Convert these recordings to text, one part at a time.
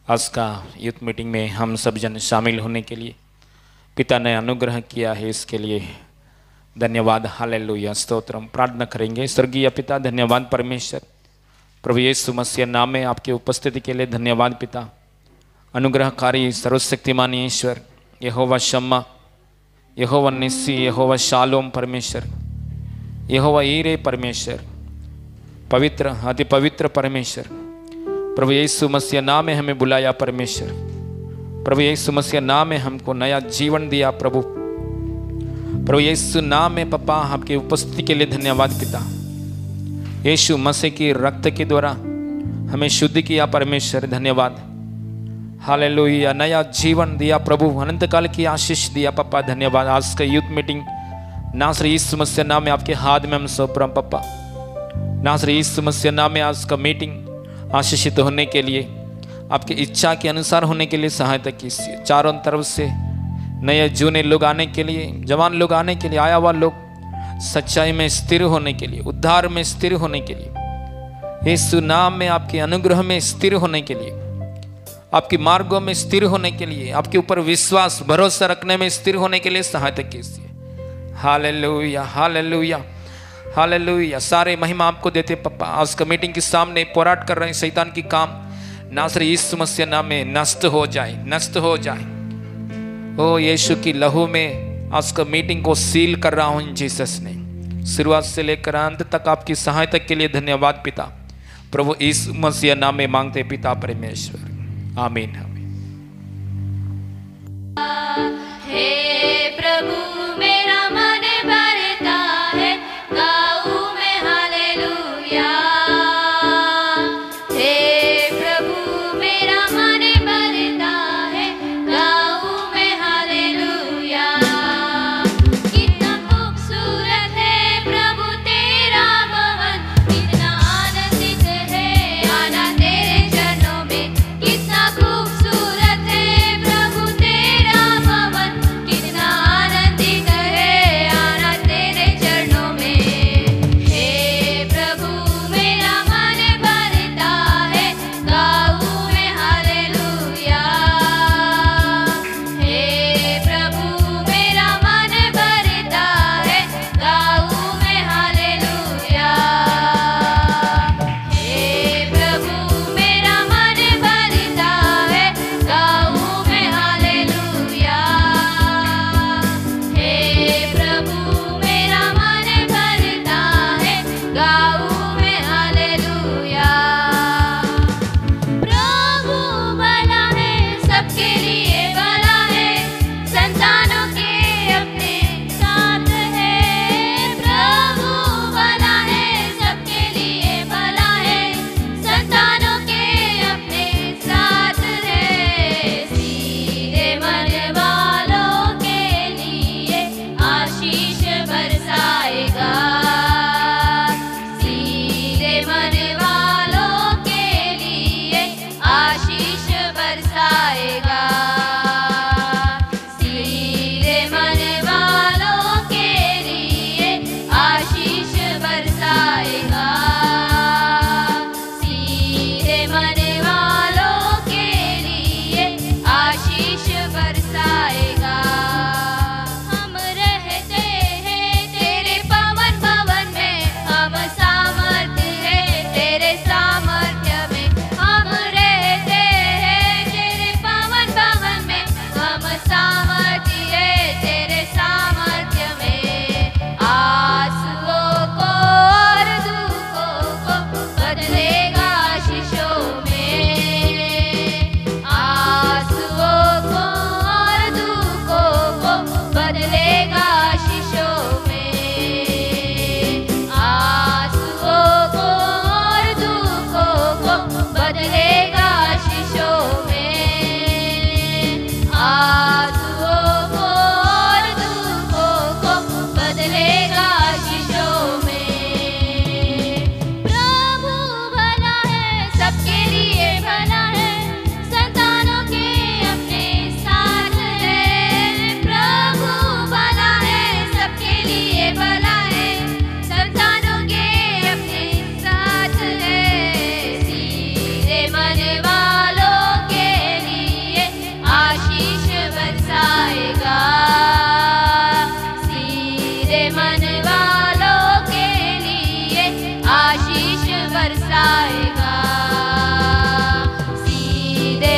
आज का youth meeting में हम सब जन शामिल होने के लिए पिता ने अनुग्रह किया है, इसके लिए धन्यवाद। हालेलुया, स्तोत्रम। प्रार्थना करेंगे। स्वर्गीय पिता, धन्यवाद परमेश्वर, प्रभु यीशु मसीह नाम में आपकी उपस्थिति के लिए धन्यवाद पिता। अनुग्रहकारी सर्वशक्तिमान ईश्वर, यहोवा शम्मा, यहोवा निस्सी, यहोवा शालोम परमेश्वर, यहोवा ईरे परमेश्वर, पवित्र अति पवित्र परमेश्वर, प्रभु यीशु मसीह नाम में हमें बुलाया परमेश्वर। प्रभु यीशु मसीह नाम में हमको नया जीवन दिया प्रभु यीशु नाम में पापा आपकी उपस्थिति के लिए धन्यवाद पिता। यीशु मसीह की रक्त के द्वारा हमें शुद्ध किया परमेश्वर, धन्यवाद। हालेलुया, नया जीवन दिया प्रभु, अनंत काल की आशीष दिया पापा, धन्यवाद। आज का यूथ मीटिंग नासरी यीशु मसीह नाम में आपके हाथ में हम सौंप रहे हैं पापा। नासरी यीशु मसीह नाम में आज का मीटिंग आशीषित होने के लिए, आपकी इच्छा के अनुसार होने के लिए सहायता कीजिए। चारों तरफ से नए जूने लोग आने के लिए, जवान लोग आने के लिए, आया हुआ लोग सच्चाई में स्थिर होने के लिए, उद्धार में स्थिर होने के लिए, यीशु नाम में आपके अनुग्रह में स्थिर होने के लिए, आपकी मार्गों में स्थिर होने के लिए, आपके ऊपर विश्वास भरोसा रखने में स्थिर होने के लिए सहायता कीजिए। Hallelujah, hallelujah, hallelujah. सारे महिमा आपको देते पापा। आज का मीटिंग के सामने पोराट कर रहे हैं शैतान की काम, नासरी यीशु मसीह नाम में नष्ट हो जाए, नष्ट हो जाए। ओ यीशु की लहू में आज का मीटिंग को सील कर रहा हूं इन जीसस ने। शुरुआत से लेकर अंत तक आपकी सहायता के लिए धन्यवाद पिता। प्रभु यीशु मसीह नाम में मांगते पिता परमेश्वर, आमीन, आमीन। हे प्रभु मेरा मन भरता है, गाऊं मैं हालेलुया। हे प्रभु मेरा मन भरता है, गाऊं मैं हालेलुया। कितना खूबसूरत है प्रभु तेरा भवन, कितना आनंदित है आना तेरे चरणों में। कितना खूबसूरत है प्रभु तेरा भवन,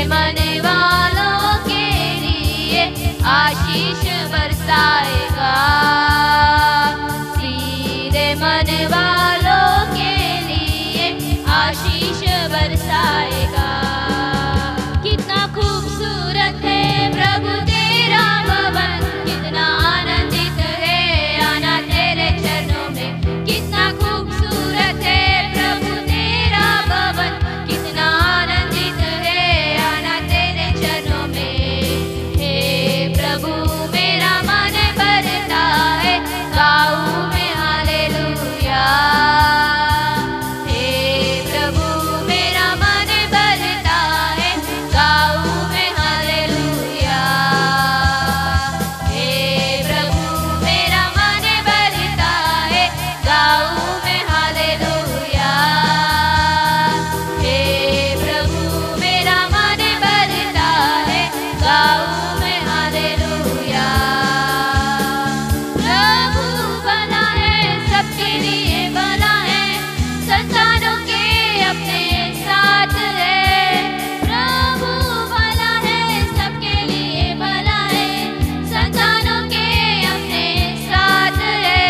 मन वालों के लिए आशीष बरसाएगा, सीधे मन वालों के लिए आशीष बरसाएगा। कितना खूबसूरत है प्रभु तेरा भवन, कितना आनंदित है आना तेरे चरणों में। कितना खूबसूरत है प्रभु तेरा भवन, कितना आनंदित है आना तेरे चरणों में। हे प्रभु मेरा मन भरता है, गाऊं मैं हालेलुया। हे प्रभु मेरा मन भरता है, गाऊं मैं हालेलुया। हे प्रभु मेरा मन भरता है, गाऊं मैं हालेलुया। हे प्रभु मेरा मन भरता है, गाऊं मैं हालेलुया। प्रभु भला है, सबके लिए भला है, संतानों के अपने साथ है। प्रभु भला है, सबके लिए भला है, संतानों के अपने साथ है।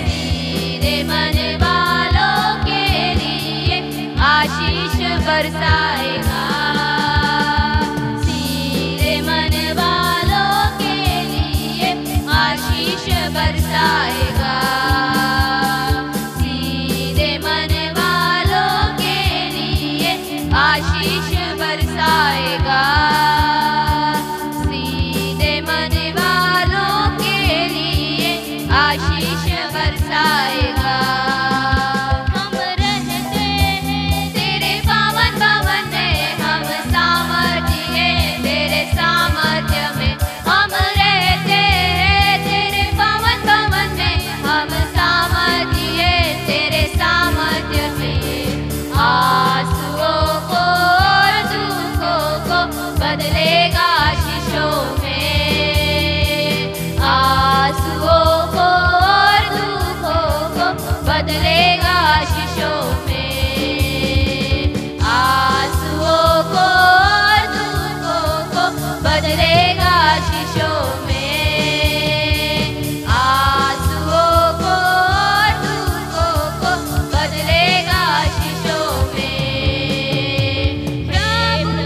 सीधे मन वालों के लिए आशीष बरसाएगा, सीधे मन वालों के लिए आशीष बरसाएगा, सीधे मन वालों के लिए आशीष बरसाएगा, सीधे मन वालों के लिए आशीष बरसाएगा। हम रहते हैं तेरे पावन भवन में, हम सामर्थ्य है तेरे सामर्थ्य में। हम रहते हैं तेरे पावन भवन में, हम सामर्थ्य है तेरे सामर्थ्य से। आंसुओं को और दुखों को बदलेगा आशीषों में, आंसुओं को और दुखों को बदलेगा आशीषों में, आंसुओं को और दुखों को बदलेगा आशीषों में, आंसुओं को और दुखों को बदलेगा आशीषों में। प्रभु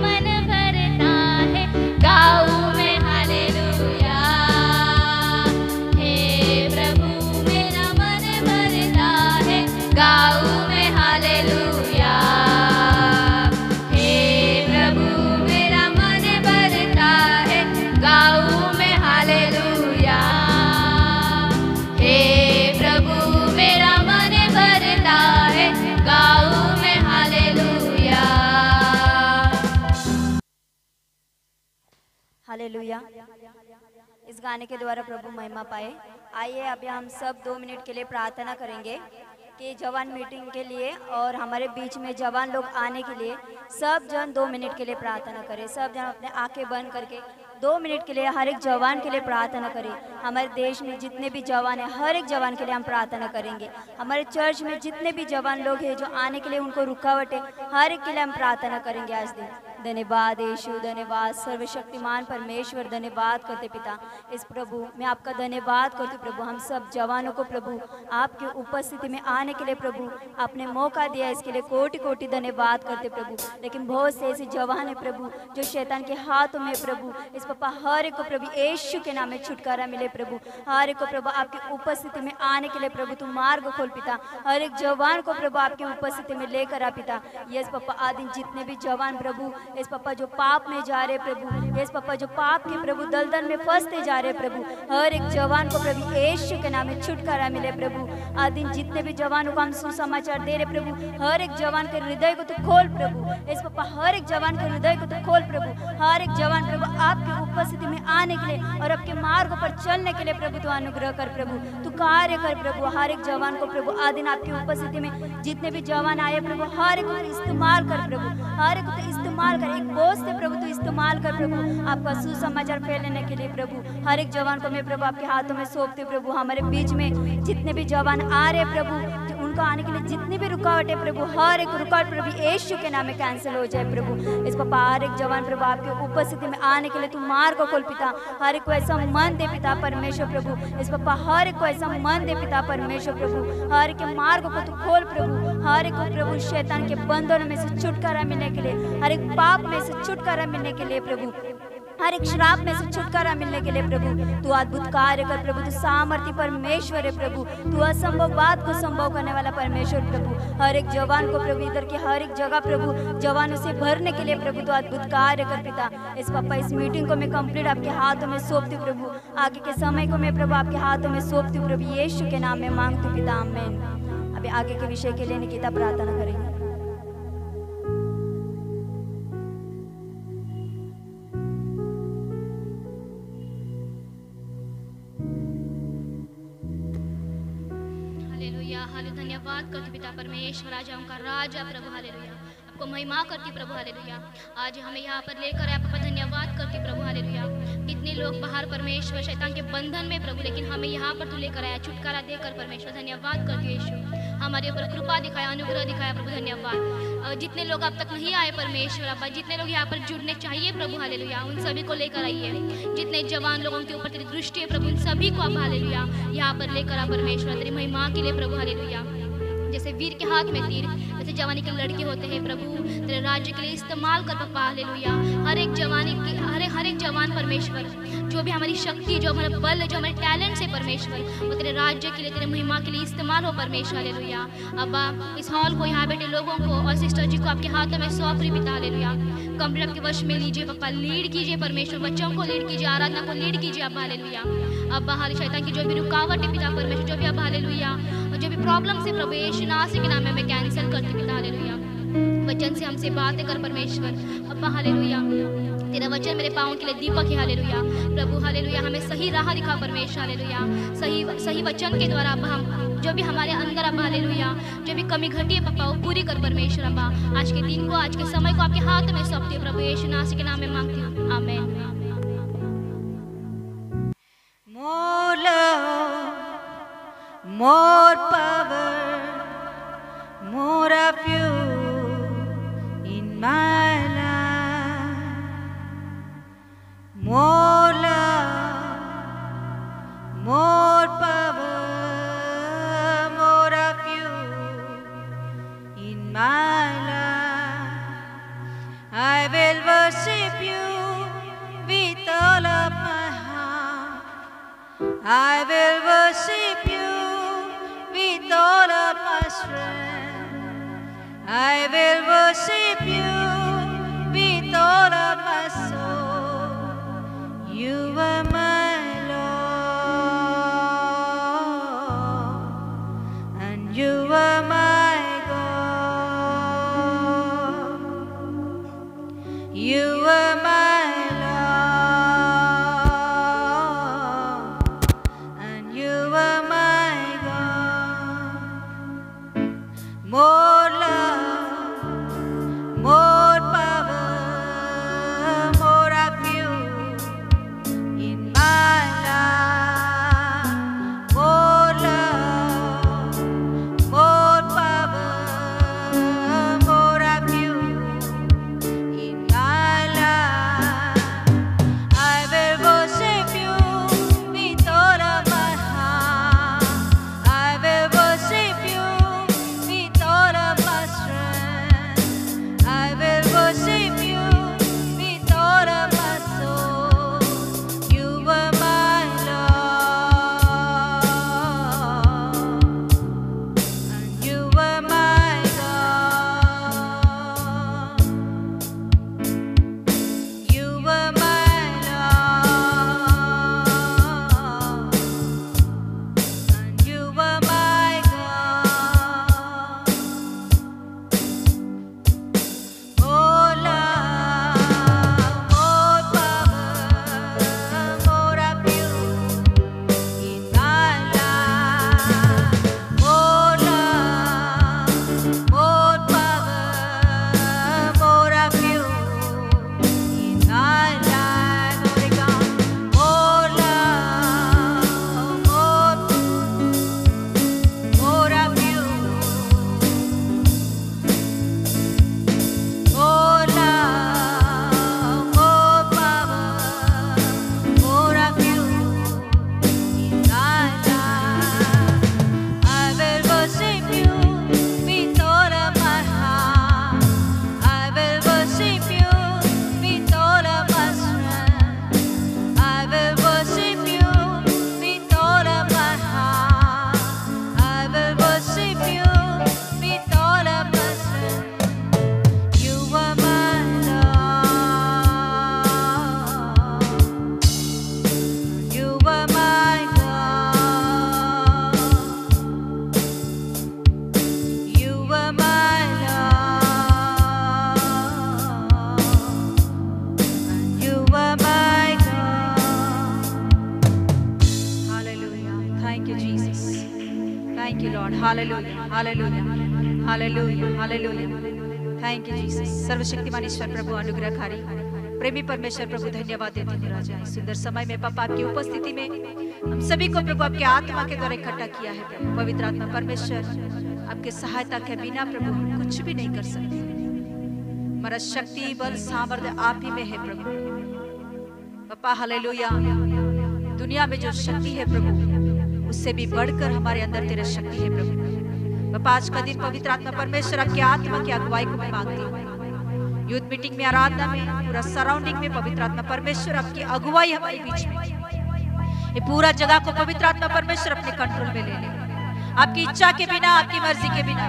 मन भरता है, गाऊं मैं हालेलुया। हे प्रभु मेरा मन भरता है, गाऊं मैं हालेलुया। हे प्रभु मेरा मन भरता है, गाऊं मैं हालेलुया। हे प्रभु मेरा मन भरता है, गाऊं मैं हालेलुया। हालेलुया। इस गाने के द्वारा प्रभु महिमा पाए। आइए अभी हम सब 2 मिनट के लिए प्रार्थना करेंगे कि जवान मीटिंग के लिए और हमारे बीच में जवान लोग आने के लिए सब जन 2 मिनट के लिए प्रार्थना करें। सब जन अपने आंखें बंद करके 2 मिनट के लिए हर एक जवान के लिए प्रार्थना करें। हमारे देश में जितने भी जवान हैं, हर एक जवान के लिए हम प्रार्थना करेंगे। हमारे चर्च में जितने भी जवान लोग हैं जो आने के लिए उनको रुकावट है, हर एक के लिए हम प्रार्थना करेंगे आज दिन। धन्यवाद यीशु, धन्यवाद सर्वशक्तिमान परमेश्वर, धन्यवाद करते पिता। इस प्रभु मैं आपका धन्यवाद करती प्रभु, हम सब जवानों को प्रभु आपके उपस्थिति में आने के लिए प्रभु आपने मौका दिया, इसके लिए कोटि कोटि धन्यवाद करते प्रभु। लेकिन बहुत से ऐसे जवान है प्रभु जो शैतान के हाथों में प्रभु, इस पापा हर एक को प्रभु यीशु के नाम में छुटकारा मिले प्रभु। हर एक को प्रभु आपकी उपस्थिति में आने के लिए प्रभु तू मार्ग खोल पिता। हर एक जवान को प्रभु आपकी उपस्थिति में लेकर आ पिता। यस पापा आदि जितने भी जवान प्रभु इस पापा जो पाप में जा रहे प्रभु, यस पापा जो पाप के प्रभु दलदल में फंसते जा रहे प्रभु, हर एक जवान को प्रभु यीशु के नाम में छुटकारा मिले प्रभु। आदि जितने भी जवानों को हम सुसमाचार दे रहे प्रभु, हर एक जवान के हृदय को तो खोल प्रभु। इस पापा हर एक जवान के हृदय को तो खोल प्रभु। हर एक जवान प्रभु आपकी उपस्थिति में आने के लिए और आपके मार्ग पर चलने के लिए प्रभु तू अनुग्रह कर प्रभु, तू कार्य कर प्रभु। हर एक जवान को प्रभु आदिन आपकी उपस्थिति में जितने भी जवान आए प्रभु, हर एक को इस्तेमाल कर प्रभु, हर एक को इस्तेमाल कर, एक बोझ से प्रभु तू इस्तेमाल कर प्रभु आपका सुसमाचार फैलाने के लिए प्रभु। हर एक जवान को मैं प्रभु आपके हाथों में सौंपती हूँ प्रभु। हमारे बीच में जितने भी जवान आ रहे प्रभु, उन उनको आने के लिए जितनी भी रुकावट है प्रभु, हर एक रुकावट प्रभु यीशु के नाम में कैंसिल हो जाए प्रभु। इस पापा हर एक जवान प्रभु आपके उपस्थिति में आने के लिए तू मार्ग को खोल पिता, हर एक को ऐसा मन दे पिता परमेश्वर प्रभु। इस पापा हर एक को ऐसा मन दे पिता परमेश्वर प्रभु, हर एक के मार्ग को तू खोल प्रभु, हर एक को प्रभु शैतान के बंधनों में से छुटकारा मिलने के लिए, हर एक पाप में से छुटकारा मिलने के लिए प्रभु, हर एक श्राप में से छुटकारा मिलने के लिए प्रभु तू अद्भुत कार्य कर प्रभु। तू सामर्थी परमेश्वर है प्रभु, तू असंभव बात को संभव करने वाला परमेश्वर प्रभु। हर एक जवान को प्रभु, इधर के हर एक जगह प्रभु जवानों से भरने के लिए प्रभु तू अद्भुत कार्य कर पिता। इस पापा इस मीटिंग को मैं कंप्लीट आपके हाथों में सौंपती हूँ प्रभु, आगे के समय को मैं प्रभु आपके हाथों में सौंपती हूँ प्रभु, यीशु के नाम में मांगती हूँ पिता, आमीन। अभी आगे के विषय के लिए निकिता प्रार्थना करेंगे। धन्यवाद करती पिता परमेश्वर, आज उनका राजा प्रभु हालेलुया, आपको महिमा करती प्रभु हालेलुया। आज हमें यहाँ पर लेकर आए पापा, धन्यवाद करती प्रभु हालेलुया। कितने लोग बाहर परमेश्वर शैतान के बंधन में प्रभु, लेकिन हमें यहाँ पर तू लेकर आया छुटकारा देकर परमेश्वर, धन्यवाद करती यीशु। हमारे ऊपर कृपा दिखाया, अनुग्रह दिखाया प्रभु, धन्यवाद। जितने लोग अब तक नहीं आए परमेश्वर अब्बा, जितने लोग यहाँ पर जुड़ने चाहिए प्रभु हालेलुया, उन सभी को लेकर आइए। जितने जवान लोगों के ऊपर तेरी दृष्टि है प्रभु, उन सभी को आप हालेलुया यहाँ पर लेकर आ परमेश्वर, तेरी महिमा के लिए प्रभु हालेलुया। जैसे वीर के हाथ में तीर, जैसे जवानी के लड़के होते हैं प्रभु, तेरे राज्य के लिए इस्तेमाल कर पापा हालेलुया। हर एक जवानी की हर एक जवान परमेश्वर, जो भी हमारी शक्ति, जो हमारा बल है, जो हमारे टैलेंट है परमेश्वर, वो तेरे राज्य के लिए, तेरे महिमा के लिए इस्तेमाल हो परमेश्वर हालेलुया। अब्बा इस हॉल को, यहाँ बैठे लोगों को और सिस्टर जी को आपके हाथों में सौंप रही पिता हालेलुया। कंप्लीट आपके वश में लीजिए पापा, लीड कीजिए परमेश्वर, बच्चों को लीड कीजिए, आराधना को लीड कीजिए अब्बा हालेलुया। अब्बा हाल शैतान की जो भी रुकावट है पिता परमेश्वर, जो भी अब्बा हालेलुया, और जो भी प्रॉब्लम से प्रभु यीशु नासरी के नाम में मैं कैंसिल करती पिता हालेलुया। वचन से हमसे बातें कर परमेश्वर अब्बा हालेलुया, तेरा वचन मेरे पाँव के लिए दीपक है हालेलुया प्रभु हालेलुया। हमें सही राह दिखा परमेश्वर हालेलुया, सही वचन के द्वारा अब्बा हम जो भी हमारे अंदर अब्बा हालेलुया, जो भी कमी घटी है पापा वो पूरी कर परमेश्वर अब्बा। आज के दिन को, आज के समय को आपके हाथ में सौंपती हूँ प्रभु यीशु नासरी के नाम में मांगती हूँ, आमीन। More love, more power, more of you in my life. More love, more power, more of you in my life. I will worship you with all of my heart. I will worship you with all of my strength. I will worship you with all of my soul. You are my Lord, and you are my God. You are my more love, more power, more of you in my life. More love, more power, more of you in my life. Hallelujah hallelujah hallelujah hallelujah. Thank you Jesus. सर्वशक्तिमान ईश्वर प्रभु अनुग्रहकारी प्रेमी परमेश्वर प्रभु धन्यवाद देते हैं राजा। इस सुंदर समय में पापा आपकी उपस्थिति में हम सभी को प्रभु आपके आत्मा के द्वारा इकट्ठा किया है प्रभु। पवित्र आत्मा परमेश्वर आपके सहायता के बिना प्रभु हम कुछ भी नहीं कर सकते। हमारा शक्ति बल सामर्थ्य आप ही में है प्रभु। पापा हालेलुया। दुनिया में जो शक्ति है प्रभु उससे भी बढ़कर हमारे अंदर तेरा शक्ति है प्रभु। पापा आज का दिन पवित्र आत्मा परमेश्वर आपकी आत्मा की अगुवाई को मैं मांगती हूँ। यूथ मीटिंग में आराधना में पूरा सराउंडिंग में पवित्र आत्मा परमेश्वर आपकी अगुवाई हमारे बीच में। ये पूरा जगह को पवित्र आत्मा परमेश्वर अपने कंट्रोल में ले ले। आपकी इच्छा के बिना आपकी मर्जी के बिना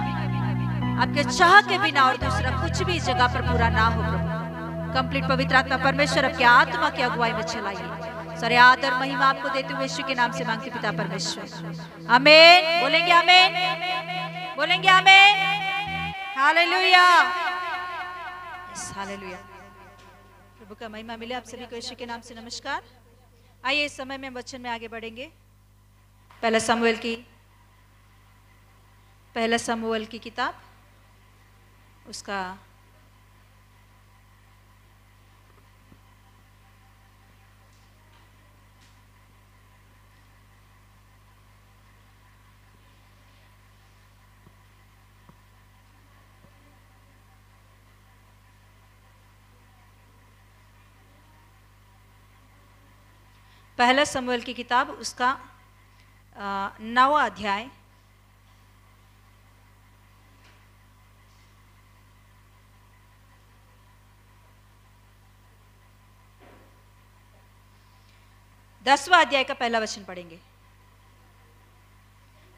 आपके चाह के बिना और दूसरा कुछ भी इस जगह पर पूरा ना हो प्रभु। कंप्लीट पवित्र आत्मा परमेश्वर आपकी आत्मा की अगुवाई में चलाइए। सारे आदर महिमा आपको देते हुए यीशु के नाम से मांगते पिता परमेश्वर आमीन। बोलेंगे आमीन, बोलेंगे आमीन। Hallelujah hallelujah. प्रभु का महिमा मिले आप सभी को यीशु के नाम से नमस्कार। आइए इस समय में वचन में आगे बढ़ेंगे। पहला शमूएल की किताब उसका पहला शमूएल की किताब उसका 9वां अध्याय दसवां अध्याय का पहला वचन पढ़ेंगे।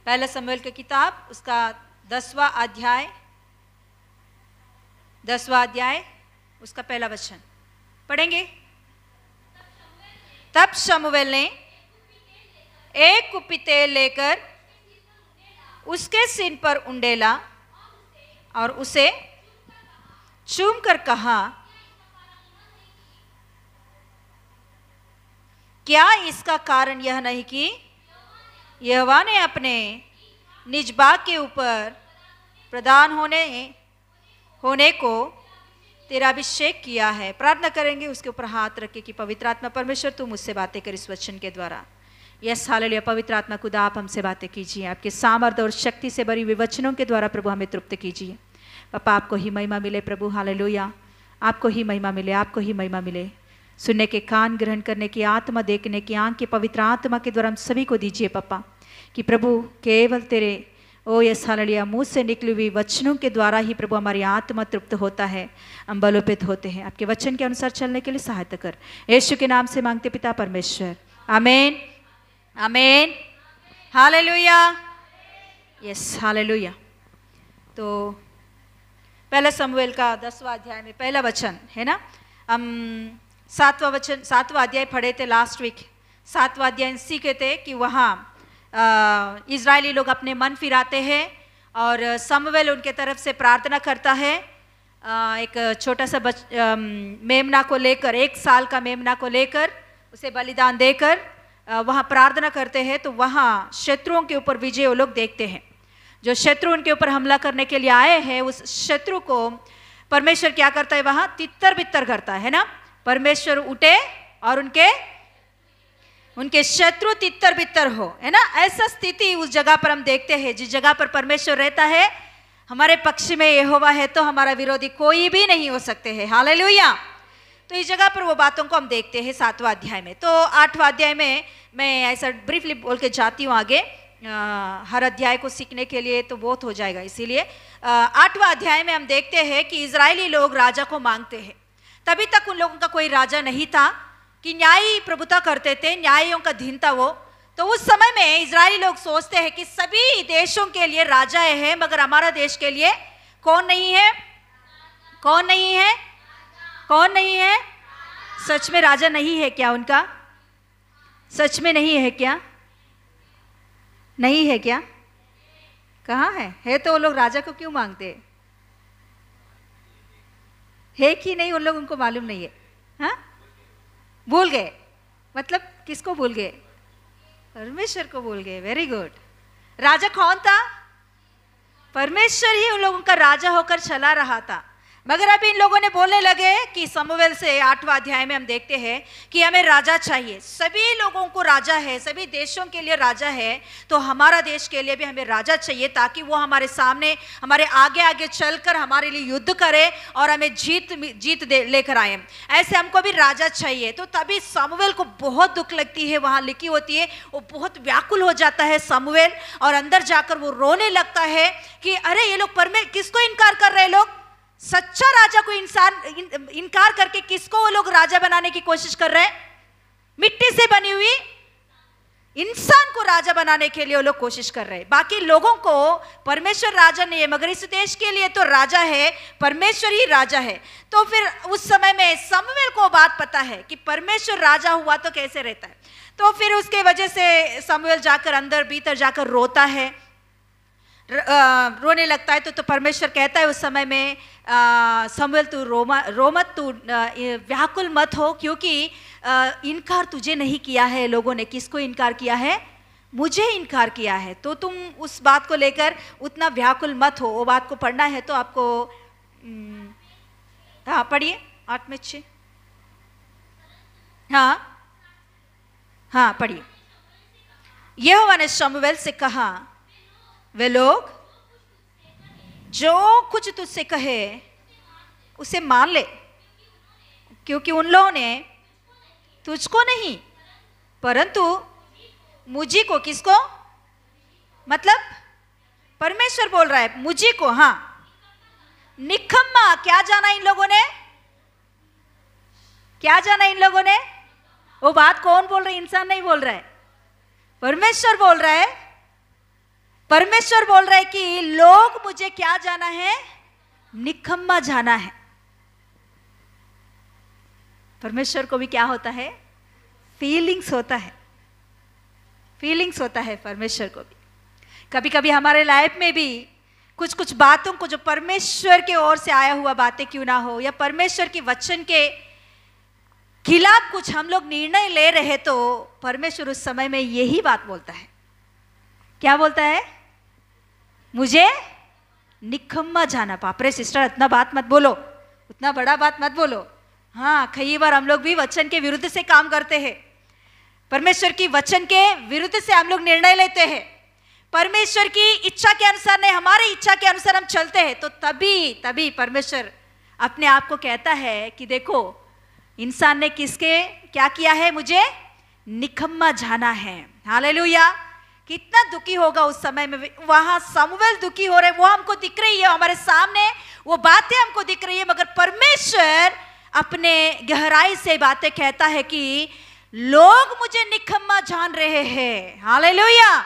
पहला शमूएल की किताब उसका 10वां अध्याय उसका पहला वचन पढ़ेंगे। तब शमूएल ने एक कुप्पी तेल लेकर उसके सिर पर उंडेला और उसे चूम कर कहा, क्या इसका कारण यह नहीं कि यहोवा ने अपने निज बाग के ऊपर प्रधान होने को तेरा अभिषेक किया है। प्रार्थना करेंगे उसके ऊपर हाथ रख के कि पवित्र आत्मा परमेश्वर तू मुझसे बातें कर इस वचन के द्वारा। Yes hallelujah. पवित्र आत्मा खुदा आप हमसे बातें कीजिए। आपके सामर्थ्य और शक्ति से भरी हुई वचनों के द्वारा प्रभु हमें तृप्त कीजिए। पापा आपको ही महिमा मिले प्रभु। हालेलुया। आपको ही महिमा मिले, आपको ही महिमा मिले। सुनने के कान, ग्रहण करने की आत्मा, देखने की आंख के पवित्र आत्मा के द्वारा हम सभी को दीजिए पापा कि प्रभु केवल तेरे ओ यस हालेलुया मुँह से निकली हुई वचनों के द्वारा ही प्रभु हमारी आत्मा तृप्त होता है, हम बलोपित होते हैं। आपके वचन के अनुसार चलने के लिए सहायता कर, यीशु के नाम से मांगते पिता परमेश्वर आमीन आमीन। हालेलुया। Yes hallelujah. तो पहला शमूएल का 10वां अध्याय में पहला वचन है ना। हम 7वां अध्याय पढ़े थे लास्ट वीक। 7वां अध्याय सीखे थे कि वहाँ इजरायली लोग अपने मन फिराते हैं और शमूएल उनके तरफ से प्रार्थना करता है। एक छोटा सा मेमना को लेकर, 1 साल का मेमना को लेकर उसे बलिदान देकर वहाँ प्रार्थना करते हैं। तो वहाँ शत्रुओं के ऊपर विजय वो लोग देखते हैं। जो शत्रु उनके ऊपर हमला करने के लिए आए हैं उस शत्रु को परमेश्वर क्या करता है, वहाँ तितर बितर करता है ना। परमेश्वर उठे और उनके शत्रु तितर बितर हो, है ना। ऐसा स्थिति उस जगह पर हम देखते हैं। जिस जगह पर परमेश्वर रहता है, हमारे पक्ष में यहोवा है तो हमारा विरोधी कोई भी नहीं हो सकते हैं। हालेलुया। तो इस जगह पर वो बातों को हम देखते हैं 7वां अध्याय में। तो 8वां अध्याय में मैं ऐसा ब्रीफली बोल के जाती हूँ आगे। हर अध्याय को सीखने के लिए तो बहुत हो जाएगा, इसीलिए 8वां अध्याय में हम देखते हैं कि इजरायली लोग राजा को मांगते हैं। तभी तक उन लोगों का कोई राजा नहीं था कि न्यायी प्रभुता करते थे, न्यायियों का धीन था वो। तो उस समय में इजरायली लोग सोचते हैं कि सभी देशों के लिए राजा है, मगर हमारा देश के लिए कौन नहीं है? कौन नहीं है? कौन नहीं है? सच में राजा नहीं है क्या उनका? सच में नहीं है क्या? नहीं है क्या? कहाँ है तो वो लोग राजा को क्यों मांगते हैं? है कि नहीं उन लोग, उनको मालूम नहीं है। हाँ, भूल गए। मतलब किसको भूल गए? परमेश्वर को भूल गए। Very good. राजा कौन था? परमेश्वर ही उन लोगों का राजा होकर चला रहा था। मगर अभी इन लोगों ने बोलने लगे कि समूएल से 8वां अध्याय में हम देखते हैं कि हमें राजा चाहिए, सभी लोगों को राजा है, सभी देशों के लिए राजा है, तो हमारा देश के लिए भी हमें राजा चाहिए ताकि वो हमारे सामने, हमारे आगे आगे चलकर हमारे लिए युद्ध करे और हमें जीत लेकर आए। ऐसे हमको भी राजा चाहिए। तो तभी समूएल को बहुत दुख लगती है, वहाँ लिखी होती है, वो बहुत व्याकुल हो जाता है समूएल, और अंदर जाकर वो रोने लगता है कि अरे ये लोग किसको इनकार कर रहे हैं, लोग सच्चा राजा को इनकार करके किसको वो लोग राजा बनाने की कोशिश कर रहे हैं? मिट्टी से बनी हुई इंसान को राजा बनाने के लिए वो लोग कोशिश कर रहे हैं। बाकी लोगों को परमेश्वर राजा नहीं है, मगर इस देश के लिए तो राजा है, परमेश्वर ही राजा है। तो फिर उस समय में समूएल को बात पता है कि परमेश्वर राजा हुआ तो कैसे रहता है। तो फिर उसके वजह से समूएल जाकर अंदर भीतर जाकर रोता है, रोने लगता है। तो परमेश्वर कहता है उस समय में, समूएल तू रो मत, तू व्याकुल मत हो, क्योंकि इनकार तुझे नहीं किया है लोगों ने। किसको इनकार किया है? मुझे इनकार किया है। तो तुम उस बात को लेकर उतना व्याकुल मत हो। वो बात को पढ़ना है तो आपको हाँ पढ़िए 8 में 6। हाँ पढ़िए। यहोवा ने समूएल से कहा, वे लोग जो कुछ तुझसे कहे उसे मान ले, क्योंकि उन लोगों ने तुझको नहीं परंतु मुझी को, किसको? मतलब परमेश्वर बोल रहा है, मुझी को, हाँ, निकम्मा क्या जाना इन लोगों ने? क्या जाना इन लोगों ने? वो बात कौन बोल रहा है? इंसान नहीं बोल रहा है, परमेश्वर बोल रहा है। परमेश्वर बोल रहा है कि लोग मुझे क्या जाना है? निकम्मा जाना है। परमेश्वर को भी क्या होता है? फीलिंग्स होता है, फीलिंग्स होता है परमेश्वर को भी। कभी कभी हमारे लाइफ में भी कुछ कुछ बातों को, जो परमेश्वर के ओर से आया हुआ बातें क्यों ना हो, या परमेश्वर के वचन के खिलाफ कुछ हम लोग निर्णय ले रहे, तो परमेश्वर उस समय में यही बात बोलता है। क्या बोलता है? मुझे निकम्मा जाना। बाप रे सिस्टर, इतना बात मत बोलो, उतना बड़ा बात मत बोलो। हाँ, कई बार हम लोग भी वचन के विरुद्ध से काम करते हैं, परमेश्वर की वचन के विरुद्ध से हम लोग निर्णय लेते हैं, परमेश्वर की इच्छा के अनुसार नहीं, हमारी इच्छा के अनुसार हम चलते हैं। तो तभी परमेश्वर अपने आप को कहता है कि देखो, इंसान ने किसके क्या किया है? मुझे निकम्मा जाना है। हालेलुया। कितना दुखी होगा उस समय में। वहां समूएल दुखी हो रहे, वो हमको दिख रही है, हमारे सामने वो बातें हमको दिख रही है, मगर परमेश्वर अपने गहराई से बातें कहता है कि लोग मुझे निकम्मा जान रहे हैं। हालेलुया।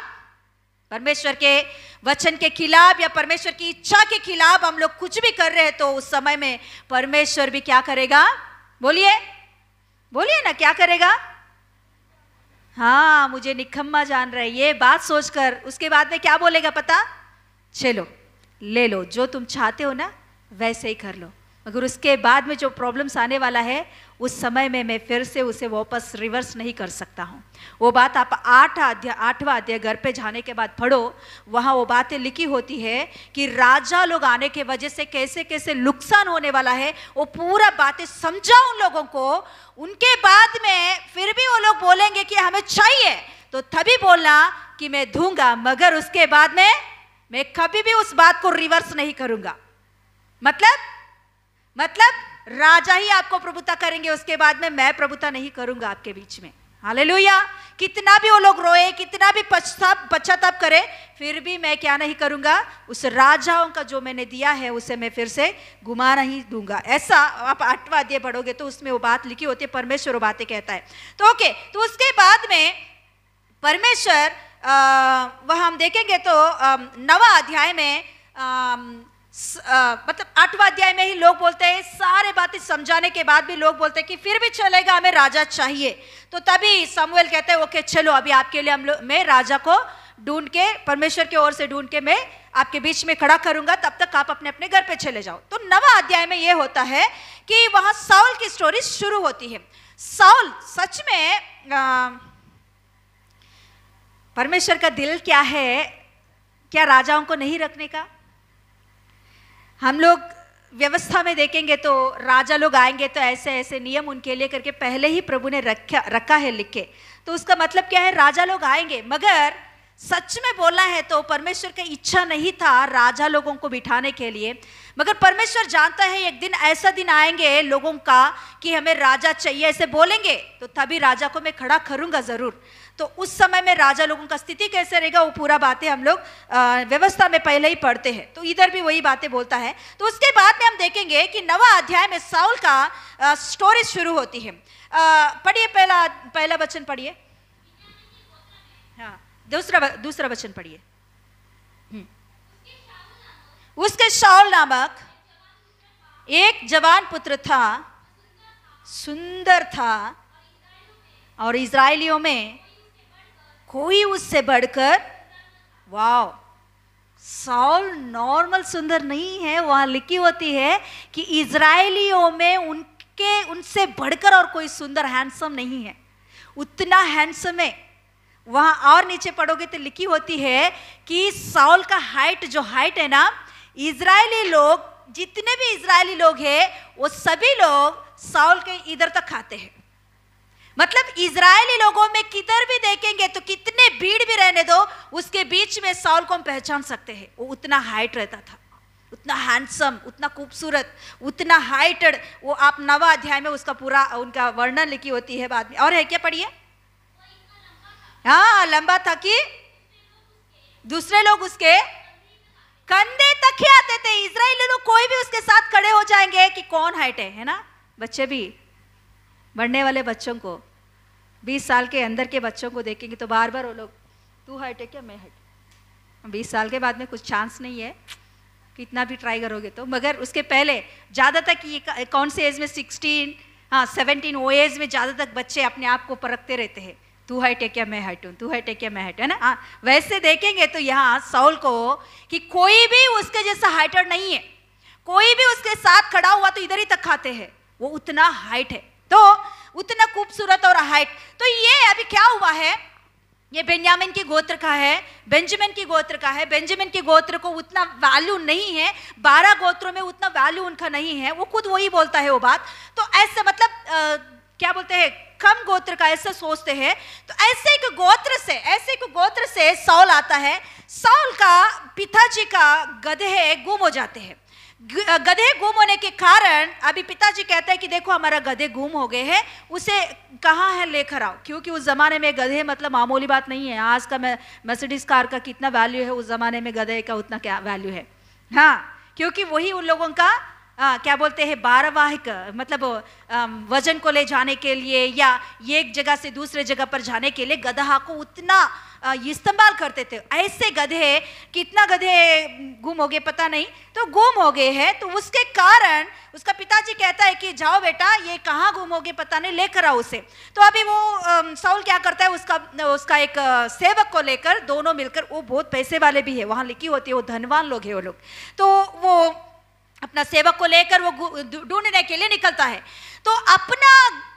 परमेश्वर के वचन के खिलाफ या परमेश्वर की इच्छा के खिलाफ हम लोग कुछ भी कर रहे हैं, तो उस समय में परमेश्वर भी क्या करेगा? बोलिए बोलिए ना, क्या करेगा? हाँ, मुझे निकम्मा जान रहे, ये बात सोचकर उसके बाद में क्या बोलेगा पता? चलो ले लो, जो तुम चाहते हो ना वैसे ही कर लो। मगर उसके बाद में जो प्रॉब्लम्स आने वाला है, उस समय में मैं फिर से उसे वापस रिवर्स नहीं कर सकता हूँ। वो बात आप 8वां अध्याय घर पे जाने के बाद पढ़ो, वहाँ वो बातें लिखी होती है कि राजा लोग आने के वजह से कैसे कैसे नुकसान होने वाला है। वो पूरा बातें समझा उन लोगों को। उनके बाद में फिर भी वो लोग बोलेंगे कि हमें चाहिए, तो तभी बोलना कि मैं दूंगा, मगर उसके बाद में मैं कभी भी उस बात को रिवर्स नहीं करूंगा। मतलब राजा ही आपको प्रभुता करेंगे, उसके बाद में मैं प्रभुता नहीं करूंगा आपके बीच में। हालेलुया। कितना भी वो लोग रोए, कितना भी पश्चाताप करे, फिर भी मैं क्या नहीं करूंगा? उस राजाओं का जो मैंने दिया है उसे मैं फिर से गुमा नहीं दूंगा। ऐसा आप 8वां अध्याय पढ़ोगे तो उसमें वो बात लिखी होती है, परमेश्वर वो बातें कहता है। तो ओके, तो उसके बाद में परमेश्वर वह हम देखेंगे तो 9वां अध्याय में मतलब 8वां अध्याय में ही लोग बोलते हैं, सारे बातें समझाने के बाद भी लोग बोलते हैं कि फिर भी चलेगा, हमें राजा चाहिए। तो तभी समूएल कहते हैं ओके चलो, अभी आपके लिए मैं राजा को ढूंढ के, परमेश्वर की ओर से ढूंढ के मैं आपके बीच में खड़ा करूंगा, तब तक आप अपने अपने घर पे चले जाओ। तो 9वां अध्याय में यह होता है कि वहां साउल की स्टोरी शुरू होती है। साउल सच में परमेश्वर का दिल क्या है? क्या राजाओं को नहीं रखने का? हम लोग व्यवस्था में देखेंगे तो राजा लोग आएंगे तो ऐसे ऐसे नियम उनके लिए करके पहले ही प्रभु ने रखा है लिख के। तो उसका मतलब क्या है, राजा लोग आएंगे, मगर सच में बोलना है तो परमेश्वर की इच्छा नहीं था राजा लोगों को बिठाने के लिए, मगर परमेश्वर जानता है एक दिन ऐसा दिन आएंगे लोगों का कि हमें राजा चाहिए, ऐसे बोलेंगे तो तभी राजा को मैं खड़ा करूंगा जरूर। तो उस समय में राजा लोगों का स्थिति कैसे रहेगा वो पूरा बातें हम लोग व्यवस्था में पहले ही पढ़ते हैं, तो इधर भी वही बातें बोलता है। तो उसके बाद में हम देखेंगे कि 9वां अध्याय में साउल का स्टोरी शुरू होती है। पढ़िए, पहला वचन पढ़िए, हाँ दूसरा वचन पढ़िए। उसके शाऊल नामक एक जवान पुत्र था, सुंदर था, और इजराइलियों में कोई उससे बढ़कर, वाव, साउल नॉर्मल सुंदर नहीं है, वहां लिखी होती है कि इजराइलियों में उनसे बढ़कर और कोई सुंदर हैंडसम नहीं है, उतना हैंडसम है। वहां और नीचे पढ़ोगे तो लिखी होती है कि साउल का हाइट है ना, इजरायली लोग, जितने भी इजरायली लोग हैं वो सभी लोग साउल के इधर तक खाते हैं। मतलब इजरायली लोगों में किधर भी देखेंगे तो कितने भीड़ भी रहने दो, उसके बीच में साउल को हम पहचान सकते हैं। वो उतना हाइट रहता था, उतना हैंडसम, उतना खूबसूरत, उतना हाइटेड। वो आप 9वां अध्याय में उसका पूरा उनका वर्णन लिखी होती है बाद में। और है क्या, पढ़िए। हाँ, लंबा था कि दूसरे लोग उसके कंधे तक ही आते थे। इजरायली लोग कोई भी उसके साथ खड़े हो जाएंगे कि कौन हाइट है ना। बच्चे भी, बढ़ने वाले बच्चों को, 20 साल के अंदर के बच्चों को देखेंगे तो बार बार वो लोग, तू हाइट है क्या, मैं हाइट। 20 साल के बाद में कुछ चांस नहीं है, कितना भी ट्राई करोगे तो। मगर उसके पहले ज़्यादातर कि कौन से एज में, 16, हाँ 17, वो एज में ज़्यादातर बच्चे अपने आप को परखते रहते हैं, तू हाइट है क्या, मैं हाइट हूँ, तू हाइट है क्या, मैं हाइट, है ना। हाँ, वैसे देखेंगे तो यहाँ साउल को कि कोई भी उसके जैसा हाइटर नहीं है, कोई भी उसके साथ खड़ा हुआ तो इधर ही तक खाते हैं, वो उतना हाइट है, तो उतना खूबसूरत और हाइट। तो ये अभी क्या हुआ है, ये बेन्यामीन की गोत्र का है, बेंजामिन की गोत्र का है। बेंजामिन की गोत्र को उतना वैल्यू नहीं है, 12 गोत्रों में उतना वैल्यू उनका नहीं है, वो खुद वही बोलता है वो बात। तो ऐसे मतलब क्या बोलते हैं, कम गोत्र का ऐसा सोचते हैं। तो ऐसे एक गोत्र से साउल आता है। साउल का पिताजी का गधे गुम हो जाते हैं। गधे गुम होने के कारण अभी पिताजी कहते हैं कि देखो हमारा गधे गुम हो गए हैं, उसे कहाँ है लेकर आओ। क्योंकि उस जमाने में गधे मतलब मामूली बात नहीं है। आज का मर्सिडीज कार का कितना वैल्यू है, उस जमाने में गधे का उतना क्या वैल्यू है। हाँ, क्योंकि वही उन लोगों का क्या बोलते हैं, भारवाहक, मतलब वजन को ले जाने के लिए या एक जगह से दूसरे जगह पर जाने के लिए गधा को उतना इस्तेमाल करते थे। ऐसे गधे, कितना गधे गुम हो गए पता नहीं, तो गुम हो गए हैं। तो उसके कारण उसका पिताजी कहता है कि जाओ बेटा, ये कहाँ गुम हो गए पता नहीं, लेकर आओ उसे। तो अभी वो साउल क्या करता है, उसका एक सेवक को लेकर दोनों मिलकर, वो बहुत पैसे वाले भी है, वहाँ लिखी होती है वो धनवान लोग है वो लोग, तो वो अपना सेवक को लेकर वो ढूंढने के लिए निकलता है। तो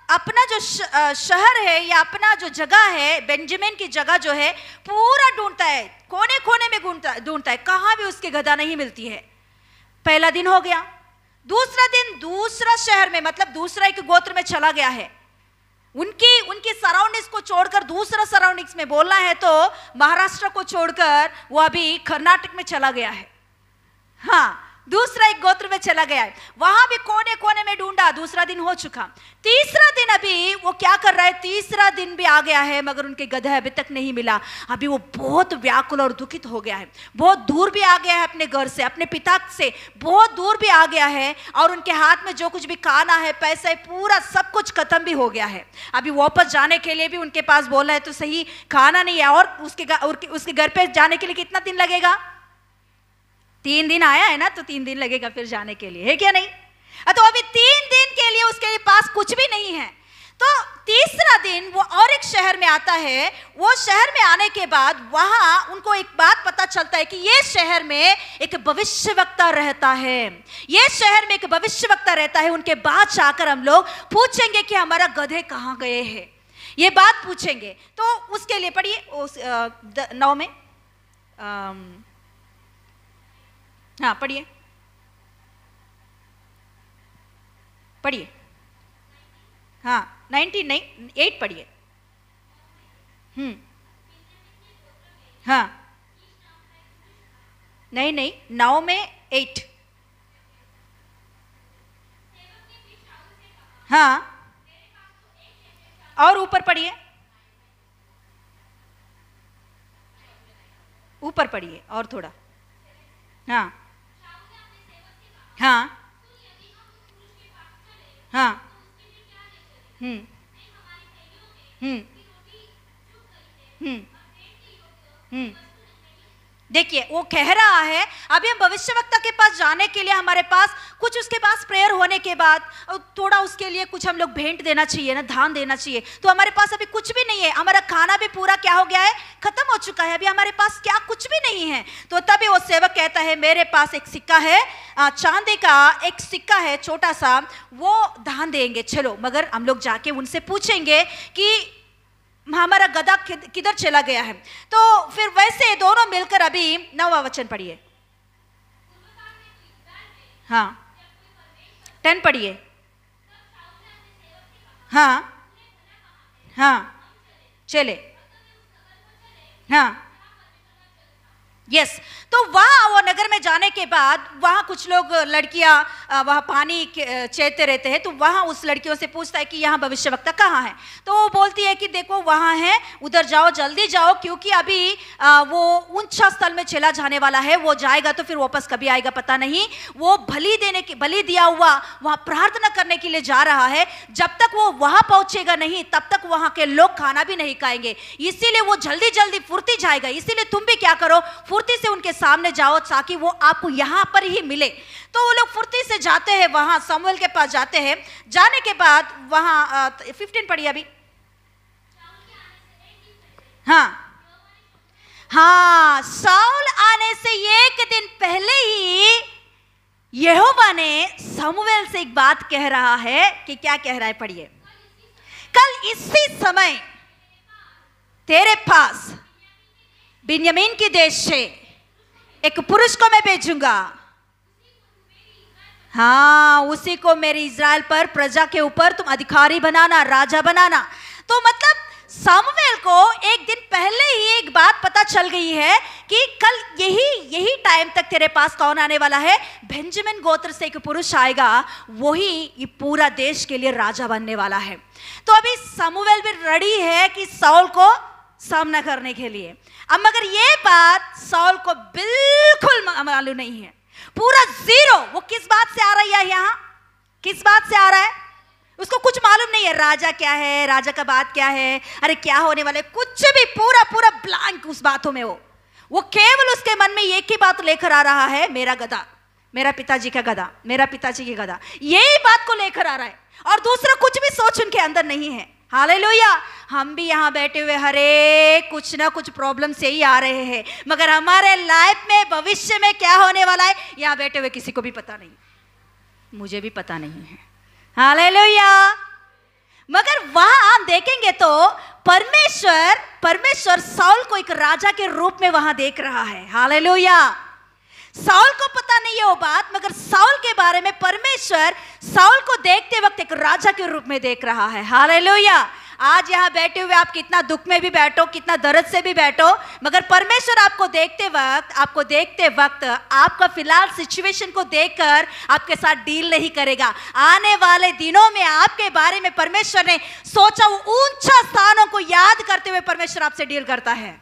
अपना जो शहर है या अपना जो जगह है, बेंजामिन की जगह जो है, पूरा ढूंढता है, कोने कोने में ढूंढता है, कहाँ भी उसकी गधा नहीं मिलती है। पहला दिन हो गया, दूसरा दिन दूसरा शहर में, मतलब दूसरा एक गोत्र में चला गया है। उनकी सराउंडिंग्स को छोड़कर दूसरा सराउंडिंग्स में बोलना है तो महाराष्ट्र को छोड़कर वो अभी कर्नाटक में चला गया है। हाँ, दूसरा एक गोत्र में चला गया है, वहां भी कोने कोने में ढूंढा। दूसरा दिन हो चुका, तीसरा दिन अभी वो क्या कर रहा है, तीसरा दिन भी आ गया है मगर उनके गधा अभी तक नहीं मिला। अभी वो बहुत व्याकुल और दुखित हो गया है, बहुत दूर भी आ गया है अपने घर से, अपने पिता से बहुत दूर भी आ गया है, और उनके हाथ में जो कुछ भी खाना है, पैसा है, पूरा सब कुछ खत्म भी हो गया है। अभी वापस जाने के लिए भी उनके पास बोला है तो सही खाना नहीं है, और उसके घर पे जाने के लिए कितना दिन लगेगा, 3 दिन आया है ना, तो 3 दिन लगेगा फिर जाने के लिए, है क्या नहीं। तो अभी 3 दिन के लिए उसके पास कुछ भी नहीं है। तो तीसरा दिन वो और एक शहर में आता है। वो शहर में आने के बाद वहां उनको एक बात पता चलता है कि ये शहर में एक भविष्यवक्ता रहता है, ये शहर में एक भविष्यवक्ता रहता है। उनके बाद आकर हम लोग पूछेंगे कि हमारा गधे कहाँ गए हैं, ये बात पूछेंगे। तो उसके लिए पढ़िए उस 9 में, हाँ पढ़िए। पढ़िए। हाँ 19 नहीं 8 पढ़िए। हाँ नहीं 9 में 8। हाँ और ऊपर पढ़िए, ऊपर पढ़िए और थोड़ा। हाँ हाँ हाँ हम्म हम्म हम्म हम्म देखिए वो कह रहा है अभी हम भविष्यवक्ता के पास जाने के लिए हमारे पास कुछ उसके पास प्रेयर होने के बाद थोड़ा उसके लिए कुछ हम लोग भेंट देना चाहिए ना, दान देना चाहिए। तो हमारे पास अभी कुछ भी नहीं है, हमारा खाना भी पूरा क्या हो गया है, खत्म हो चुका है, अभी हमारे पास क्या कुछ भी नहीं है। तो तभी वो सेवक कहता है मेरे पास एक सिक्का है, चांदी का एक सिक्का है छोटा सा, वो दान देंगे चलो। मगर हम लोग जाके उनसे पूछेंगे कि हमारा गधा किधर चला गया है। तो फिर वैसे दोनों मिलकर अभी 9वां वचन पढ़िए। हाँ 10 पढ़िए। हाँ हाँ चले। हाँ यस तो वहाँ वो नगर में जाने के बाद वहाँ कुछ लोग लड़कियाँ वहाँ पानी चेते रहते हैं। तो वहाँ उस लड़कियों से पूछता है कि यहाँ भविष्यवक्ता कहाँ है। तो वो बोलती है कि देखो वहाँ है, उधर जाओ, जल्दी जाओ, क्योंकि अभी वो ऊंचा स्थल में चला जाने वाला है, वो जाएगा तो फिर वापस कभी आएगा पता नहीं। वो बलि दिया हुआ वहाँ प्रार्थना करने के लिए जा रहा है। जब तक वो वहाँ पहुँचेगा नहीं तब तक वहाँ के लोग खाना भी नहीं खाएंगे, इसीलिए वो जल्दी जल्दी फुर्ती जाएगा। इसीलिए तुम भी क्या करो, फुर्ती से उनके सामने जाओ ताकि वो आपको यहाँ पर ही मिले। तो वो लोग फुर्ती से जाते हैं, वहाँ शमूएल के पास जाते हैं। जाने के बाद वहाँ 15 पढ़िए अभी। हाँ हाँ शाऊल आने से एक दिन पहले ही यहोवा ने शमूएल से एक बात कह रहा है कि क्या कह रहा है, पढ़िए। कल इसी समय तेरे पास बिन्यामीन के देश से एक पुरुष को मैं भेजूंगा, हाँ उसी को मेरे इज़राइल पर प्रजा के ऊपर तुम अधिकारी बनाना, राजा बनाना। तो मतलब शमूएल को एक दिन पहले ही एक बात पता चल गई है कि कल यही टाइम तक तेरे पास कौन आने वाला है, बेंजामिन गोत्र से एक पुरुष आएगा, वही ये पूरा देश के लिए राजा बनने वाला है। तो अभी शमूएल भी रेडी है कि शाऊल को सामना करने के लिए। अब मगर ये बात शाऊल को बिल्कुल मालूम नहीं है, पूरा जीरो। वो किस बात से आ रही है यहाँ, किस बात से आ रहा है, उसको कुछ मालूम नहीं है। राजा क्या है, राजा का बात क्या है, अरे क्या होने वाले, कुछ भी पूरा ब्लैंक उस बातों में। वो केवल उसके मन में एक ही बात लेकर आ रहा है, मेरा गधा, मेरा पिताजी का गधा, मेरा पिताजी की गधा, यही बात को लेकर आ रहा है और दूसरा कुछ भी सोच उनके अंदर नहीं है। हालेलुया। हम भी यहाँ बैठे हुए हरे कुछ ना कुछ प्रॉब्लम से ही आ रहे हैं, मगर हमारे लाइफ में भविष्य में क्या होने वाला है यहाँ बैठे हुए किसी को भी पता नहीं, मुझे भी पता नहीं है। हालेलुया। मगर वहां हम देखेंगे तो परमेश्वर शाऊल को एक राजा के रूप में वहां देख रहा है। हालेलुया। शाऊल को पता नहीं है वो बात, मगर शाऊल के बारे में परमेश्वर शाऊल को देखते वक्त एक राजा के रूप में देख रहा है। हालेलुया। आज यहाँ बैठे हुए आप कितना दुख में भी बैठो, कितना दर्द से भी बैठो, मगर परमेश्वर आपको देखते वक्त आपका फिलहाल सिचुएशन को देखकर आपके साथ डील नहीं करेगा। आने वाले दिनों में आपके बारे में परमेश्वर ने सोचा, वो ऊंचा स्थानों को याद करते हुए परमेश्वर आपसे डील करता है।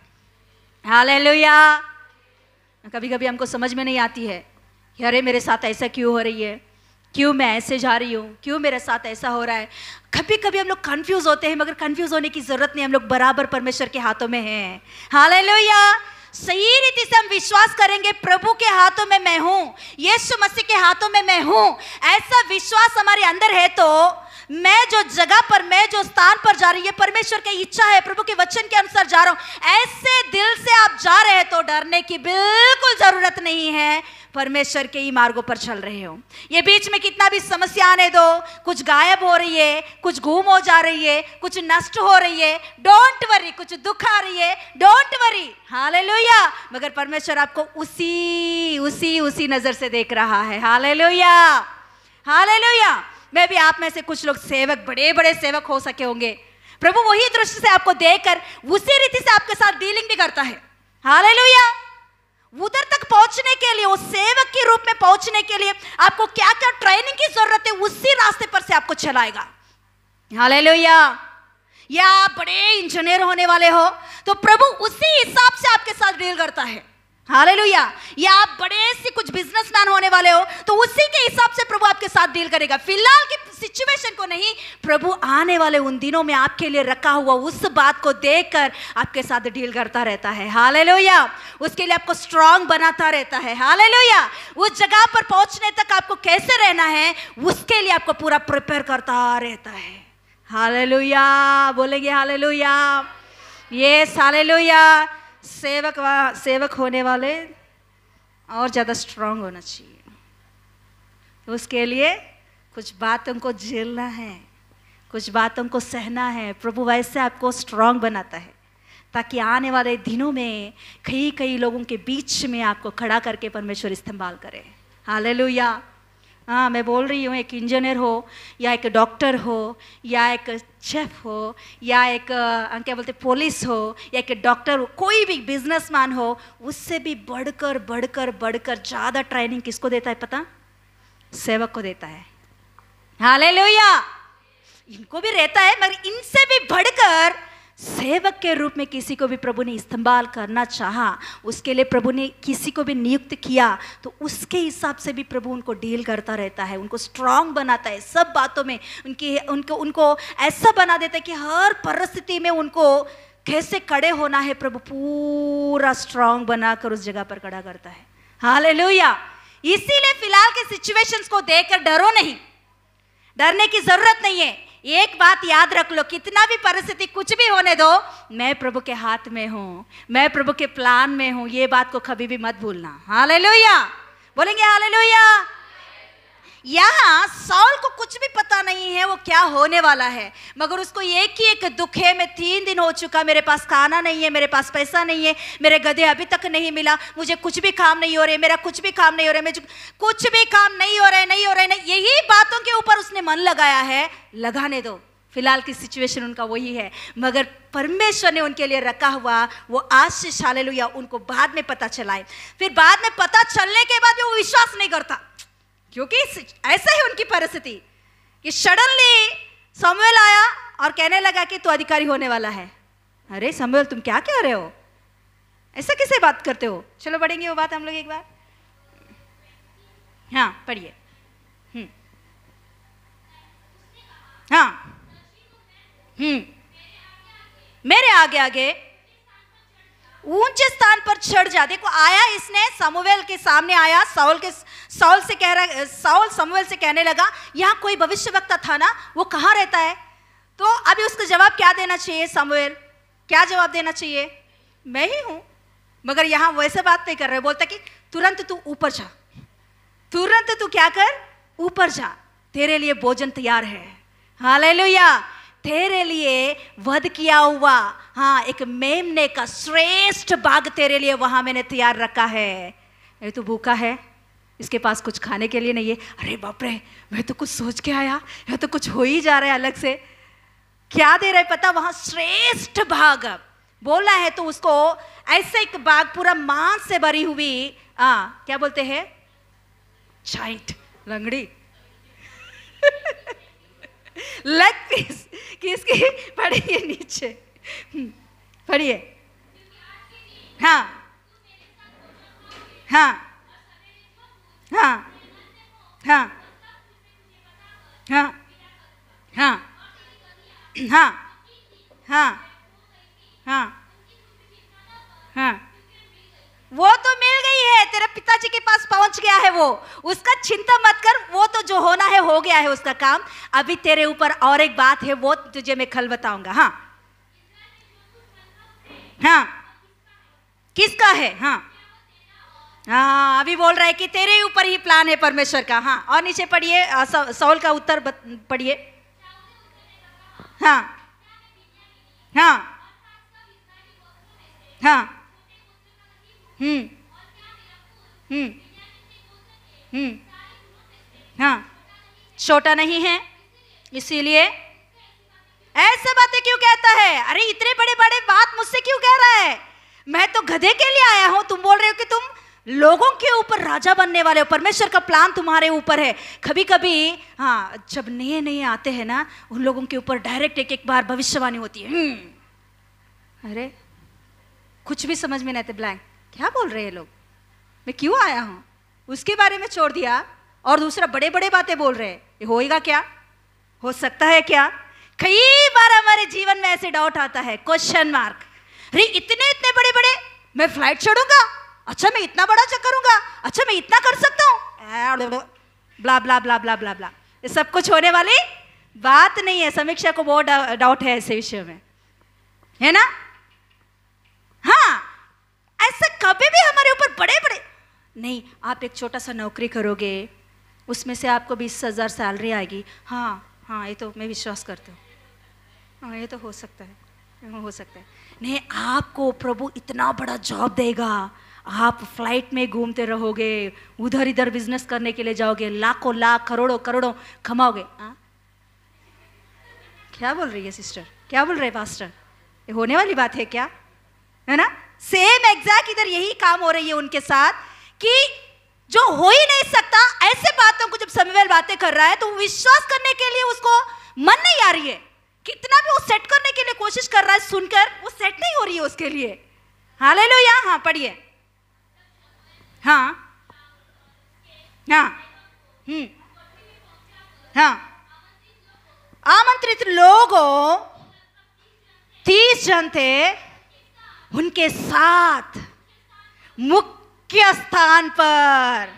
हालेलुया। कभी कभी हमको समझ में नहीं आती है कि अरे मेरे साथ ऐसा क्यों हो रही है, क्यों मैं ऐसे जा रही हूँ, क्यों मेरे साथ ऐसा हो रहा है। कभी कभी हम लोग कंफ्यूज होते हैं, मगर कंफ्यूज होने की जरूरत नहीं, हम लोग बराबर परमेश्वर के हाथों में हैं। हालेलुया। सही रीति से हम विश्वास करेंगे प्रभु के हाथों में मैं हूँ, यीशु मसीह के हाथों में मैं हूँ, ऐसा विश्वास हमारे अंदर है तो मैं जो जगह पर, मैं जो स्थान पर जा रही है, परमेश्वर की इच्छा है, प्रभु के वचन के अनुसार जा रहा हूं, ऐसे दिल से आप जा रहे हैं तो डरने की बिल्कुल जरूरत नहीं है। परमेश्वर के ही मार्गों पर चल रहे हो। ये बीच में कितना भी समस्या आने दो, कुछ गायब हो रही है, कुछ गुम हो जा रही है, कुछ नष्ट हो रही है, डोंट वरी। कुछ दुख आ रही है, डोंट वरी। हालेलुया। मगर परमेश्वर आपको उसी नजर से देख रहा है। हालेलुया। हालेलुया। मैं भी आप में से कुछ लोग सेवक, बड़े बड़े सेवक हो सके होंगे। प्रभु वही दृष्टि से आपको देखकर उसी रीति से आपके साथ डीलिंग भी करता है। हालेलुया। उधर तक पहुंचने के लिए, उस सेवक के रूप में पहुंचने के लिए आपको क्या क्या ट्रेनिंग की जरूरत है, उसी रास्ते पर से आपको चलाएगा। हालेलुया। या आप बड़े इंजीनियर होने वाले हो तो प्रभु उसी हिसाब से आपके साथ डील करता है। हालेलुया। या आप बड़े से कुछ बिजनेसमैन होने वाले हो तो उसी के हिसाब से प्रभु आपके साथ डील करेगा। फिलहाल की सिचुएशन को नहीं, प्रभु आने वाले उन दिनों में आपके लिए रखा हुआ उस बात को देखकर आपके साथ डील करता रहता है। हालेलुया। उसके लिए आपको स्ट्रांग बनाता रहता है। हालेलुया। उस जगह पर पहुंचने तक आपको कैसे रहना है उसके लिए आपको पूरा प्रिपेयर करता रहता है। हालेलुया। बोलेंगे हालेलुया। Yes hallelujah. सेवक होने वाले और ज़्यादा स्ट्रांग होना चाहिए। तो उसके लिए कुछ बातों को झेलना है, कुछ बातों को सहना है। प्रभु वैसे आपको स्ट्रांग बनाता है ताकि आने वाले दिनों में कई लोगों के बीच में आपको खड़ा करके परमेश्वर इस्तेमाल करे। हालेलुया। हाँ, मैं बोल रही हूँ, एक इंजीनियर हो या एक डॉक्टर हो या एक शेफ हो या एक क्या बोलते पुलिस हो या एक डॉक्टर हो, कोई भी बिजनेसमैन हो, उससे भी बढ़कर ज़्यादा ट्रेनिंग किसको देता है पता? सेवक को देता है। हालेलुया। इनको भी रहता है मगर इनसे भी बढ़कर सेवक के रूप में किसी को भी प्रभु ने इस्तेमाल करना चाहा, उसके लिए प्रभु ने किसी को भी नियुक्त किया तो उसके हिसाब से भी प्रभु उनको डील करता रहता है, उनको स्ट्रांग बनाता है सब बातों में। उनको ऐसा बना देता है कि हर परिस्थिति में उनको कैसे खड़े होना है, प्रभु पूरा स्ट्रांग बनाकर उस जगह पर खड़ा करता है। हालेलुया। इसीलिए फिलहाल के सिचुएशंस को देखकर डरो नहीं, डरने की जरूरत नहीं है। एक बात याद रख लो, कितना भी परिस्थिति कुछ भी होने दो, मैं प्रभु के हाथ में हूं, मैं प्रभु के प्लान में हूं, ये बात को कभी भी मत भूलना। हालेलुया। बोलेंगे हालेलुया। यहाँ साउल को कुछ भी पता नहीं है वो क्या होने वाला है, मगर उसको एक ही एक दुख है, मैं 3 दिन हो चुका, मेरे पास खाना नहीं है, मेरे पास पैसा नहीं है, मेरे गधे अभी तक नहीं मिला, मुझे कुछ भी काम नहीं हो रहे, मेरा कुछ भी काम नहीं हो रहा है, मुझे कुछ भी काम नहीं हो रहा है। यही बातों के ऊपर उसने मन लगाया है। लगाने दो, फिलहाल की सिचुएशन उनका वही है, मगर परमेश्वर ने उनके लिए रखा हुआ वो आशीष, हालेलुया, उनको बाद में पता चला है। फिर बाद में पता चलने के बाद भी वो विश्वास नहीं करता, क्योंकि ऐसा ही उनकी परिस्थिति कि सडनली शमूएल आया और कहने लगा कि तू अधिकारी होने वाला है। अरे शमूएल, तुम क्या कह रहे हो, ऐसा किसे बात करते हो? चलो पढ़ेंगे वो बात हम लोग एक बार। हाँ पढ़िए। हाँ। मेरे आगे आगे ऊंचे स्थान पर चढ़ जा। देखो आया, इसने शमूएल के सामने आया, साउल शमूएल से कहने लगा, यहाँ कोई भविष्यवक्ता था ना, वो कहाँ रहता है? तो अभी उसका जवाब क्या देना चाहिए? शमूएल क्या जवाब देना चाहिए? मैं ही हूं। मगर यहाँ वैसे बात नहीं कर रहे, बोलता कि तुरंत तू ऊपर जा, तुरंत तू क्या कर, ऊपर जा, तेरे लिए भोजन तैयार है। हालेलुया। तेरे लिए वध किया हुआ, हाँ, एक मेमने का श्रेष्ठ भाग तेरे लिए वहां मैंने तैयार रखा है। ये तो भूखा है, इसके पास कुछ खाने के लिए नहीं है। अरे बाप रे, मैं तो कुछ सोच के आया, यह तो कुछ हो ही जा रहा है अलग से। क्या दे रहे पता? वहां श्रेष्ठ भाग बोलना है तो उसको ऐसे एक भाग पूरा मांस से भरी हुई, क्या बोलते हैं, चाइट, लंगड़ी लेग पीस, किसकी? पढ़िए नीचे, पढ़िए। हाँ हाँ हाँ हाँ हाँ हाँ हाँ हाँ हाँ हाँ, वो तो मिल गई है, तेरे पिताजी के पास पहुंच गया है वो, उसका चिंता मत कर, वो तो जो होना है हो गया है उसका काम। अभी तेरे ऊपर और एक बात है, वो तुझे मैं कल बताऊंगा। हाँ हाँ, किसका है? हाँ हाँ, अभी बोल रहा है कि तेरे ऊपर ही प्लान है परमेश्वर का। हाँ, और नीचे पढ़िए, साउल का उत्तर पढ़िए। हाँ हाँ हाँ हाँ, छोटा नहीं है, इसीलिए ऐसे बातें क्यों कहता है? अरे इतने बड़े बड़े बात मुझसे क्यों कह रहा है? मैं तो गधे के लिए आया हूं, तुम बोल रहे हो कि तुम लोगों के ऊपर राजा बनने वाले हो, परमेश्वर का प्लान तुम्हारे ऊपर है। कभी कभी हाँ, जब नए नए आते हैं ना, उन लोगों के ऊपर डायरेक्ट एक एक बार भविष्यवाणी होती है। अरे कुछ भी समझ में नहीं आते, ब्लैंक, क्या बोल रहे हैं लोग, मैं क्यों आया हूं? उसके बारे में छोड़ दिया और दूसरा बड़े बड़े बातें बोल रहे हैं। ये होएगा क्या? हो सकता है क्या? कई बार हमारे जीवन में ऐसे डाउट आता है, क्वेश्चन मार्क। अरे इतने इतने बड़े बड़े, मैं फ्लाइट चढ़ूंगा, अच्छा मैं इतना बड़ा करूंगा, अच्छा मैं इतना कर सकता हूं, ब्ला ब्ला ब्ला ब्ला ब्ला ब्ला। ये सब कुछ होने वाली बात नहीं है। समीक्षा को बहुत डाउट है ऐसे विषय में, है ना? हाँ, ऐसा कभी भी हमारे ऊपर बड़े बड़े नहीं। आप एक छोटा सा नौकरी करोगे, उसमें से आपको 20,000 सैलरी आएगी। हाँ हाँ, ये तो मैं विश्वास करती हूँ, हाँ ये तो हो सकता है, हो सकता है। नहीं, आपको प्रभु इतना बड़ा जॉब देगा, आप फ्लाइट में घूमते रहोगे, उधर इधर बिजनेस करने के लिए जाओगे, लाखों लाख करोड़ों करोड़ों कमाओगे। क्या बोल रही है सिस्टर? क्या बोल रहे पास्टर? ये होने वाली बात है क्या? है ना? सेम एग्जैक्ट इधर यही काम हो रही है उनके साथ, कि जो हो ही नहीं सकता ऐसे बातों को जब समूएल बातें कर रहा है तो विश्वास करने के लिए उसको मन नहीं आ रही है। कितना भी वो सेट करने के लिए कोशिश कर रहा है, सुनकर वो सेट नहीं हो रही है उसके लिए। हालेलुया। हाँ पढ़िए। हाँ हाँ हाँ, आमंत्रित लोगों 30 जन थे, उनके साथ मुख्य स्थान पर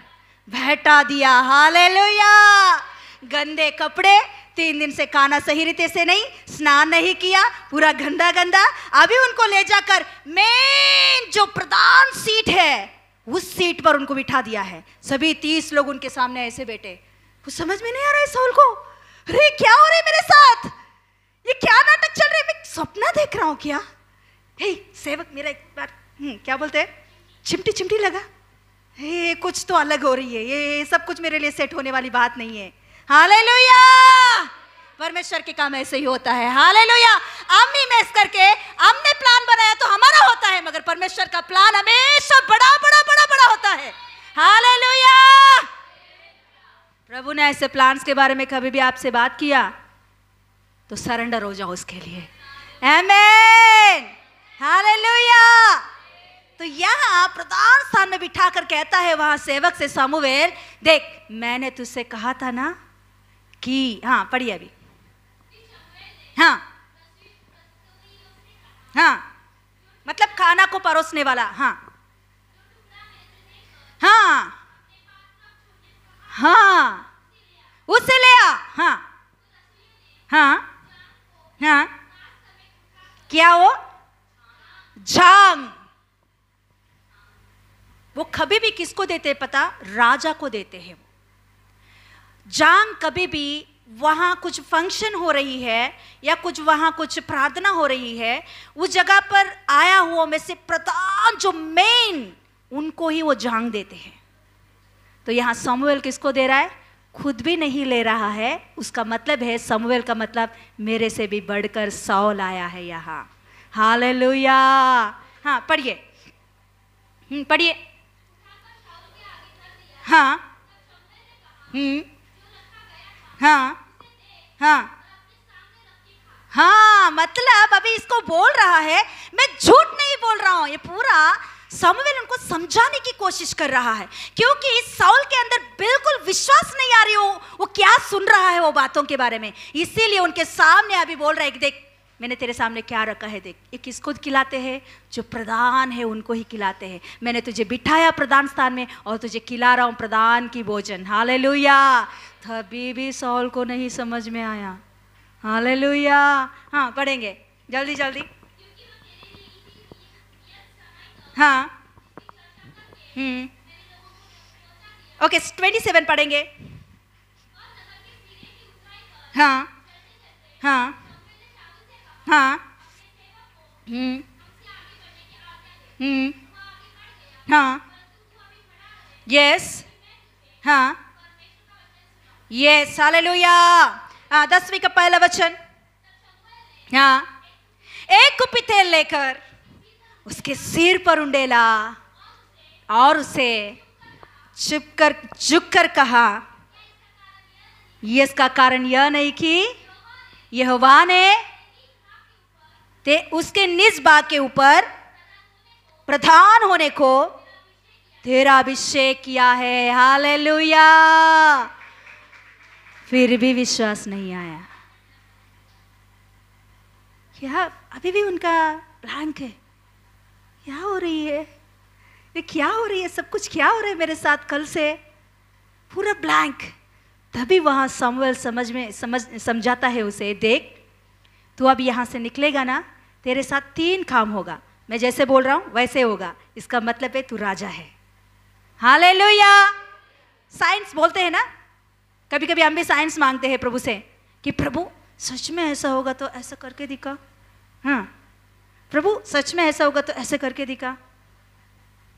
बैठा दिया। हालेलुया। गंदे कपड़े, 3 दिन से खाना सही रीते से नहीं, स्नान नहीं किया, पूरा गंदा गंदा। अभी उनको ले जाकर मेन जो प्रधान सीट है उस सीट पर उनको बिठा दिया है। सभी 30 लोग उनके सामने ऐसे बैठे। कुछ समझ में नहीं आ रहा है साउल को, अरे क्या हो रहा है मेरे साथ, ये क्या नाटक चल रहा है, मैं सपना देख रहा हूं क्या? हे सेवक, मेरा एक बार क्या बोलते हैं, चिमटी चिमटी लगा, हे कुछ तो अलग हो रही है, ये सब कुछ मेरे लिए सेट होने वाली बात नहीं है। हालेलुया। परमेश्वर के काम ऐसे ही होता है। हालेलुया। आमी मैस करके हमने प्लान बनाया तो हमारा होता है, मगर परमेश्वर का प्लान हमेशा बड़ा बड़ा बड़ा बड़ा होता है। हालेलुया। प्रभु ने ऐसे प्लान्स के बारे में कभी भी आपसे बात किया तो सरेंडर हो जाओ उसके लिए। आमीन। हालेलुया। तो यहाँ प्रधान स्थान में बिठाकर कहता है वहां सेवक से, समूएल देख, मैंने तुझसे कहा था ना कि, हाँ पढ़िए अभी। हाँ हाँ, मतलब खाना को परोसने वाला। हाँ हाँ हाँ, उसे ले आ। हाँ हाँ हाँ, क्या वो झांग, वो कभी भी किसको देते हैं पता? राजा को देते हैं। वो जांग कभी भी वहां कुछ फंक्शन हो रही है या कुछ वहां कुछ प्रार्थना हो रही है, उस जगह पर आया हुआ में से प्रधान जो मेन, उनको ही वो जांग देते हैं। तो यहां समूएल किसको दे रहा है? खुद भी नहीं ले रहा है। उसका मतलब है, समूएल का मतलब मेरे से भी बढ़कर साउल आया है यहाँ। हालेलुया। हाँ पढ़िए, पढ़िए। हाँ हाँ हाँ हाँ, मतलब अभी इसको बोल रहा है, मैं झूठ नहीं बोल रहा हूं। ये पूरा समूएल उनको समझाने की कोशिश कर रहा है, क्योंकि साउल के अंदर बिल्कुल विश्वास नहीं आ रही हो वो क्या सुन रहा है वो बातों के बारे में। इसीलिए उनके सामने अभी बोल रहा है कि देख, मैंने तेरे सामने क्या रखा है, देख, ये किसको खिलाते हैं? जो प्रधान है उनको ही खिलाते हैं। मैंने तुझे बिठाया प्रधान स्थान में और तुझे खिला रहा हूं प्रधान की भोजन। हालेलुया। तभी भी साउल को नहीं समझ में आया। हालेलुया। हाँ पढ़ेंगे जल्दी जल्दी। हाँ ओके, 27 पढ़ेंगे। हाँ हाँ हाँ हाँ, यस, हाँ यस हालेलुया। 10वीं का पहला वचन, हाँ, एक कुप्पी तेल लेकर उसके सिर पर उंडेला और उसे झुक कर कहा, इसका कारण यह नहीं कि यहोवा ने ते उसके निज बाग के ऊपर प्रधान होने को तेरा अभिषेक किया है। हालेलुया। फिर भी विश्वास नहीं आया। क्या अभी भी उनका ब्लैंक है? क्या हो रही है? ये क्या हो रही है? सब कुछ क्या हो रहा है मेरे साथ कल से? पूरा ब्लैंक। तभी वहां समूएल समझाता है उसे, देख तू अब यहां से निकलेगा ना, तेरे साथ 3 काम होगा। मैं जैसे बोल रहा हूं वैसे होगा। इसका मतलब है तू राजा है। हालेलुया। साइंस बोलते हैं ना, कभी कभी हम भी साइंस मांगते हैं प्रभु से कि प्रभु सच में ऐसा होगा तो ऐसा करके दिखा। हाँ प्रभु सच में ऐसा होगा तो ऐसे करके दिखा।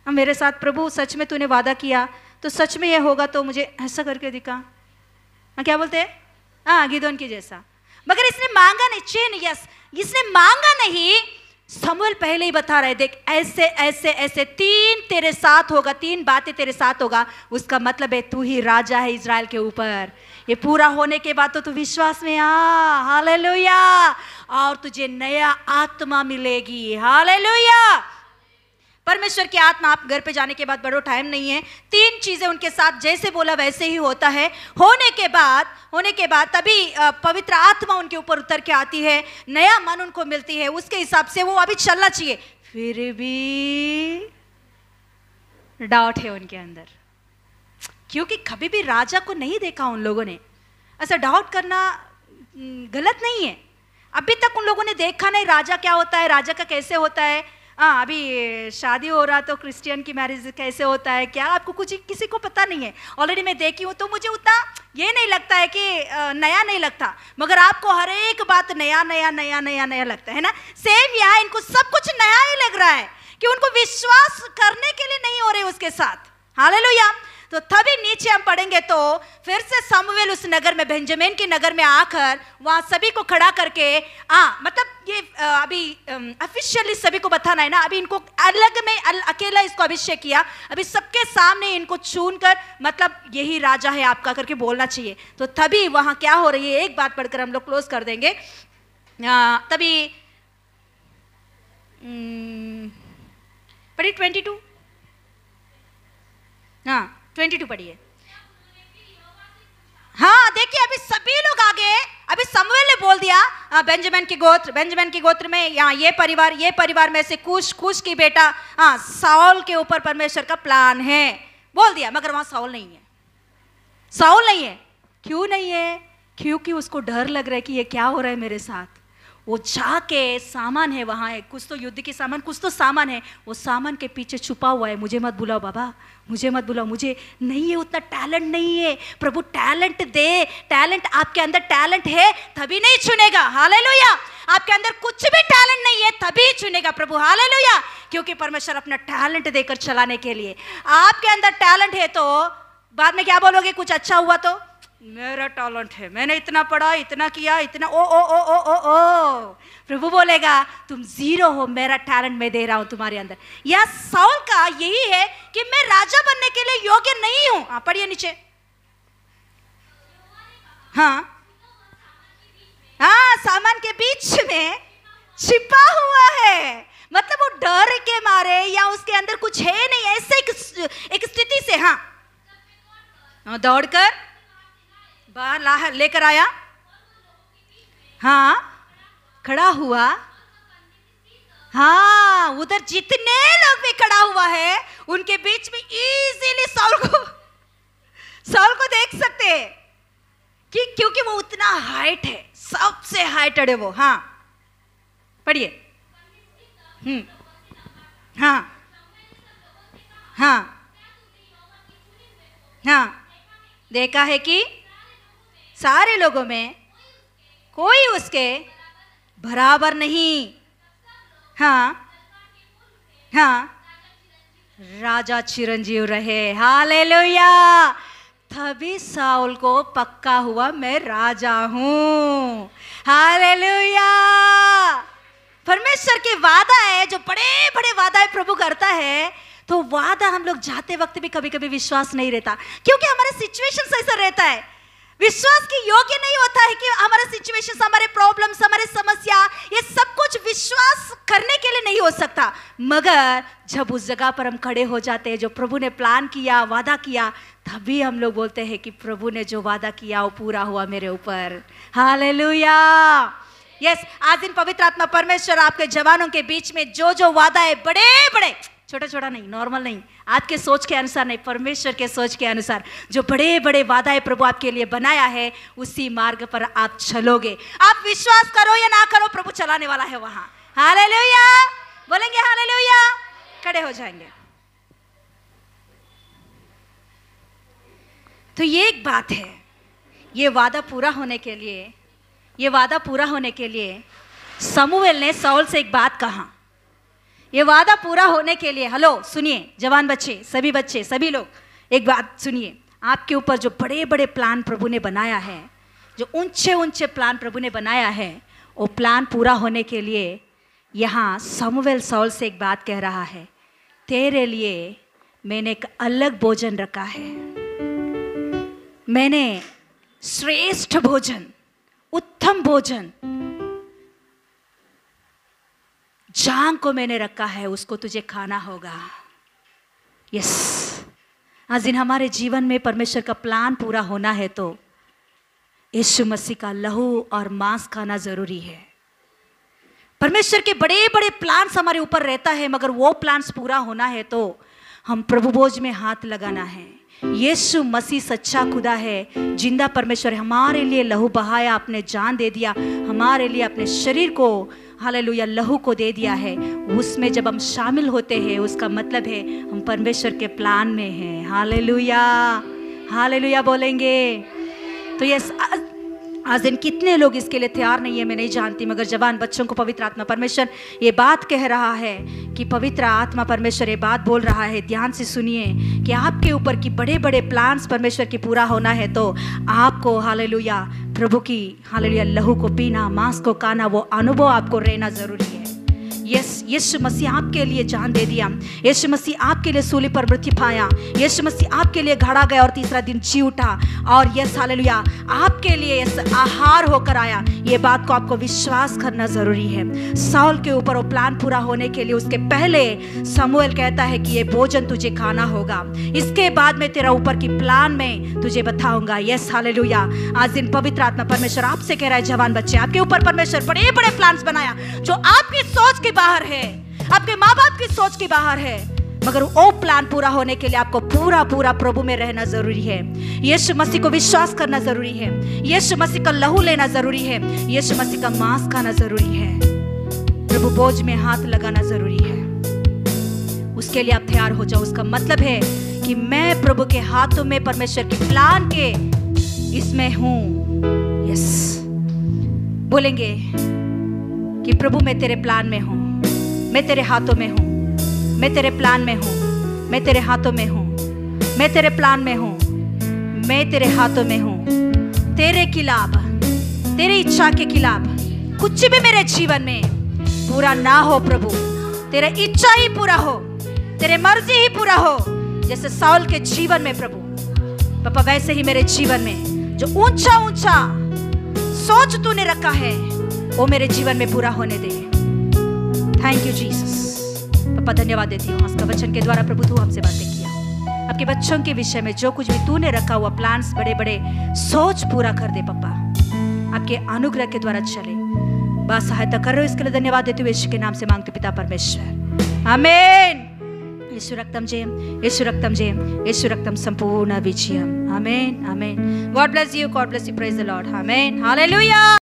हाँ मेरे साथ प्रभु सच में तूने वादा किया तो सच में ये होगा तो मुझे ऐसा करके दिखा। हाँ क्या बोलते हैं? हाँ गिदोन की जैसा। मगर इसने मांगा नहीं। चेन यस, इसने मांगा नहीं। समूएल पहले ही बता रहे, देख ऐसे ऐसे ऐसे 3 तेरे साथ होगा, 3 बातें तेरे साथ होगा। उसका मतलब है तू ही राजा है इजराइल के ऊपर। ये पूरा होने के बाद तो तू विश्वास में आ। हालेलुया। और तुझे नया आत्मा मिलेगी। हालेलुया। परमेश्वर की आत्मा, आप घर पे जाने के बाद बड़ो टाइम नहीं है, 3 चीजें उनके साथ जैसे बोला वैसे ही होता है। होने के बाद तभी पवित्र आत्मा उनके ऊपर उतर के आती है, नया मन उनको मिलती है, उसके हिसाब से वो अभी चलना चाहिए। फिर भी डाउट है उनके अंदर, क्योंकि कभी भी राजा को नहीं देखा उन लोगों ने। ऐसा डाउट करना गलत नहीं है। अभी तक उन लोगों ने देखा नहीं राजा क्या होता है, राजा का कैसे होता है। हाँ अभी शादी हो रहा तो क्रिश्चियन की मैरिज कैसे होता है क्या आपको कुछ किसी को पता नहीं है। ऑलरेडी मैं देखी हूँ तो मुझे उतना ये नहीं लगता है कि नया नहीं लगता, मगर आपको हर एक बात नया नया नया नया नया लगता है ना। सेम यहाँ इनको सब कुछ नया ही लग रहा है कि उनको विश्वास करने के लिए नहीं हो रहे उसके साथ। हालेलुया। तो तभी नीचे हम पढ़ेंगे तो फिर से समूएल उस नगर में, बेंजामिन के नगर में आकर वहां सभी को खड़ा करके मतलब ये अभी ऑफिशियली सभी को बताना है ना। अभी इनको अलग में अकेला इसको अभिषेक किया, अभी सबके सामने इनको चुनकर मतलब यही राजा है आपका करके बोलना चाहिए। तो तभी वहां क्या हो रही है, एक बात पढ़कर हम लोग क्लोज कर देंगे। तभी पढ़िए 22। हाँ 22 पढ़िए। हाँ देखिए अभी सभी लोग आगे, अभी समूएल ने बोल दिया बेंजामिन की गोत्र में यहाँ ये परिवार में से कुश की बेटा साउल के ऊपर परमेश्वर का प्लान है बोल दिया। मगर वहां साउल नहीं है। क्यों नहीं है? क्योंकि उसको डर लग रहा है कि ये क्या हो रहा है मेरे साथ। वो जाके सामान है वहाँ है, कुछ तो युद्ध की सामान, कुछ तो सामान है, वो सामान के पीछे छुपा हुआ है। मुझे मत बुलाओ बाबा, मुझे मत बुलाओ, मुझे नहीं है उतना टैलेंट नहीं है। प्रभु टैलेंट दे, टैलेंट आपके अंदर टैलेंट है तभी नहीं चुनेगा। हालेलुया। आपके अंदर कुछ भी टैलेंट नहीं है तभी चुनेगा प्रभु। हालेलुया। क्योंकि परमेश्वर अपना टैलेंट देकर चलाने के लिए, आपके अंदर टैलेंट है तो बाद में क्या बोलोगे? कुछ अच्छा हुआ तो मेरा टैलेंट है, मैंने इतना पढ़ा, इतना किया, इतना ओ ओ ओ ओ ओ ओ। प्रभु बोलेगा तुम 0 हो, मेरा टैलेंट मैं दे रहा हूं तुम्हारे अंदर। यह साउल का यही है कि मैं राजा बनने के लिए योग्य नहीं हूं। पढ़िए नीचे। हाँ सामान के बीच में छिपा हुआ है, मतलब वो डर के मारे या उसके अंदर कुछ है नहीं, ऐसे एक स्थिति से दौड़कर बाहर लेकर आया। हाँ खड़ा हुआ। हाँ उधर जितने लोग भी खड़ा हुआ है उनके बीच में इजीली साउल को देख सकते हैं कि क्योंकि वो उतना हाइट है, सबसे हाइटेड है वो। हाँ पढ़िए। हाँ देखा है कि सारे लोगों में कोई उसके बराबर नहीं। हाँ राजा चिरंजीव रहे। हालेलुया। तभी साउल को पक्का हुआ मैं राजा हूं। हालेलुया। परमेश्वर के वादा है, जो बड़े बड़े वादा है प्रभु करता है, तो वादा हम लोग जाते वक्त भी कभी कभी विश्वास नहीं रहता, क्योंकि हमारे सिचुएशन ऐसा रहता है, विश्वास के योग्य नहीं होता है कि हमारा सिचुएशन, हमारे प्रॉब्लम्स, हमारे समस्या, ये सब कुछ विश्वास करने के लिए नहीं हो सकता। मगर जब उस जगह पर हम खड़े हो जाते हैं, जो प्रभु ने प्लान किया, वादा किया, तभी हम लोग बोलते हैं कि प्रभु ने जो वादा किया वो पूरा हुआ मेरे ऊपर। हालेलुया। यस, आज दिन पवित्र आत्मा परमेश्वर आपके जवानों के बीच में जो जो वादा है, बड़े बड़े, छोटा छोटा नहीं, नॉर्मल नहीं, आपके सोच के अनुसार नहीं, परमेश्वर के सोच के अनुसार जो बड़े बड़े वादा है प्रभु आपके लिए बनाया है, उसी मार्ग पर आप चलोगे। आप विश्वास करो या ना करो, प्रभु चलाने वाला है वहां। हालेलुया। बोलेंगे हालेलुया, खड़े हो जाएंगे। तो ये एक बात है, ये वादा पूरा होने के लिए, ये वादा पूरा होने के लिए समूएल ने साउल से एक बात कहा। ये वादा पूरा होने के लिए, हेलो सुनिए जवान बच्चे, सभी लोग एक बात सुनिए। आपके ऊपर जो बड़े बड़े प्लान प्रभु ने बनाया है, जो ऊंचे ऊंचे प्लान प्रभु ने बनाया है, वो प्लान पूरा होने के लिए यहाँ समूएल साउल से एक बात कह रहा है, तेरे लिए मैंने एक अलग भोजन रखा है। मैंने श्रेष्ठ भोजन, उत्तम भोजन, जान को मैंने रखा है, उसको तुझे खाना होगा। यस, आज दिन हमारे जीवन में परमेश्वर का प्लान पूरा होना है तो यीशु मसीह का लहू और मांस खाना जरूरी है। परमेश्वर के बड़े बड़े प्लान्स हमारे ऊपर रहता है, मगर वो प्लान्स पूरा होना है तो हम प्रभु भोज में हाथ लगाना है। यीशु मसीह सच्चा खुदा है, जिंदा परमेश्वर, हमारे लिए लहू बहाया, अपने जान दे दिया, हमारे लिए अपने शरीर को, हालेलुया, लहू को दे दिया है। उसमें जब हम शामिल होते हैं, उसका मतलब है हम परमेश्वर के प्लान में हैं। हालेलुया, हालेलुया बोलेंगे। तो ये आज दिन कितने लोग इसके लिए तैयार नहीं है मैं नहीं जानती, मगर जवान बच्चों को पवित्र आत्मा परमेश्वर ये बात कह रहा है कि पवित्र आत्मा परमेश्वर ये बात बोल रहा है, ध्यान से सुनिए, कि आपके ऊपर की बड़े बड़े प्लान्स परमेश्वर की पूरा होना है तो आपको, हालेलुया, प्रभु की, हालेलुया, लहू को पीना, मांस को खाना, वो अनुभव आपको रहना जरूरी है। यस, यीशु मसीह आपके लिए जान दे दिया, यीशु मसीह आपके लिए सूली पर मृत्यु पाया, यीशु मसीह आपके लिए घड़ा गया और तीसरा दिन जी उठा, और यस हालेलुया आपके लिए यस आहार होकर आया। ये बात को आपको विश्वास करना जरूरी है। साउल के ऊपर वो प्लान पूरा होने के लिए उसके पहले समूएल कहता है कि ये भोजन तुझे खाना होगा, इसके बाद में तेरा ऊपर की प्लान में तुझे बताऊंगा। Yes hallelujah. आज दिन पवित्र आत्मा परमेश्वर आपसे कह रहा है, जवान बच्चे, आपके ऊपर परमेश्वर बड़े बड़े प्लान्स बनाया जो आपकी सोच के बाहर है, आपके माँ बाप की सोच के बाहर है, मगर वो प्लान पूरा होने के लिए आपको पूरा पूरा प्रभु में रहना जरूरी है। यीशु मसीह को विश्वास करना जरूरी है, यीशु मसीह का लहू लेना जरूरी है, यीशु मसीह का मांस खाना जरूरी है, प्रभु बोझ में हाथ लगाना जरूरी है। उसके लिए आप तैयार हो जाओ। उसका मतलब है कि मैं प्रभु के हाथों में, परमेश्वर के प्लान के इसमें हूं। यस, बोलेंगे कि प्रभु मैं तेरे प्लान में हूं, मैं तेरे हाथों में हूं, मैं तेरे प्लान में हूं, मैं तेरे हाथों में हूं, मैं तेरे प्लान में हूं, मैं तेरे हाथों में हूं। तेरे खिलाफ, तेरी इच्छा के खिलाफ कुछ भी मेरे जीवन में पूरा ना हो प्रभु, तेरा इच्छा ही पूरा हो, तेरे मर्जी ही पूरा हो। जैसे साउल के जीवन में प्रभु पापा, वैसे ही मेरे जीवन में जो ऊंचा ऊंचा सोच तूने रखा है वो मेरे जीवन में पूरा होने दे। Thank you Jesus. पापा धन्यवाद देती हूँ, आज का वचन के द्वारा प्रभु तू हमसे बातें किया, आपके बच्चों के विषय में जो कुछ भी तूने रखा हुआ प्लान्स, बड़े बड़े सोच पूरा कर दे पापा, आपके अनुग्रह के द्वारा चले, बस सहायता कर रहे हो, इसके लिए धन्यवाद देती हूँ, यीशु के नाम से मांगते पिता परमेश्वर, आमीन। यीशु रक्तम जयम, यीशु रक्तम जयम, यीशु रक्तम संपूर्ण विजयम, आमीन आमीन। God bless you, God bless you, praise the Lord, आमीन, हालेलुया।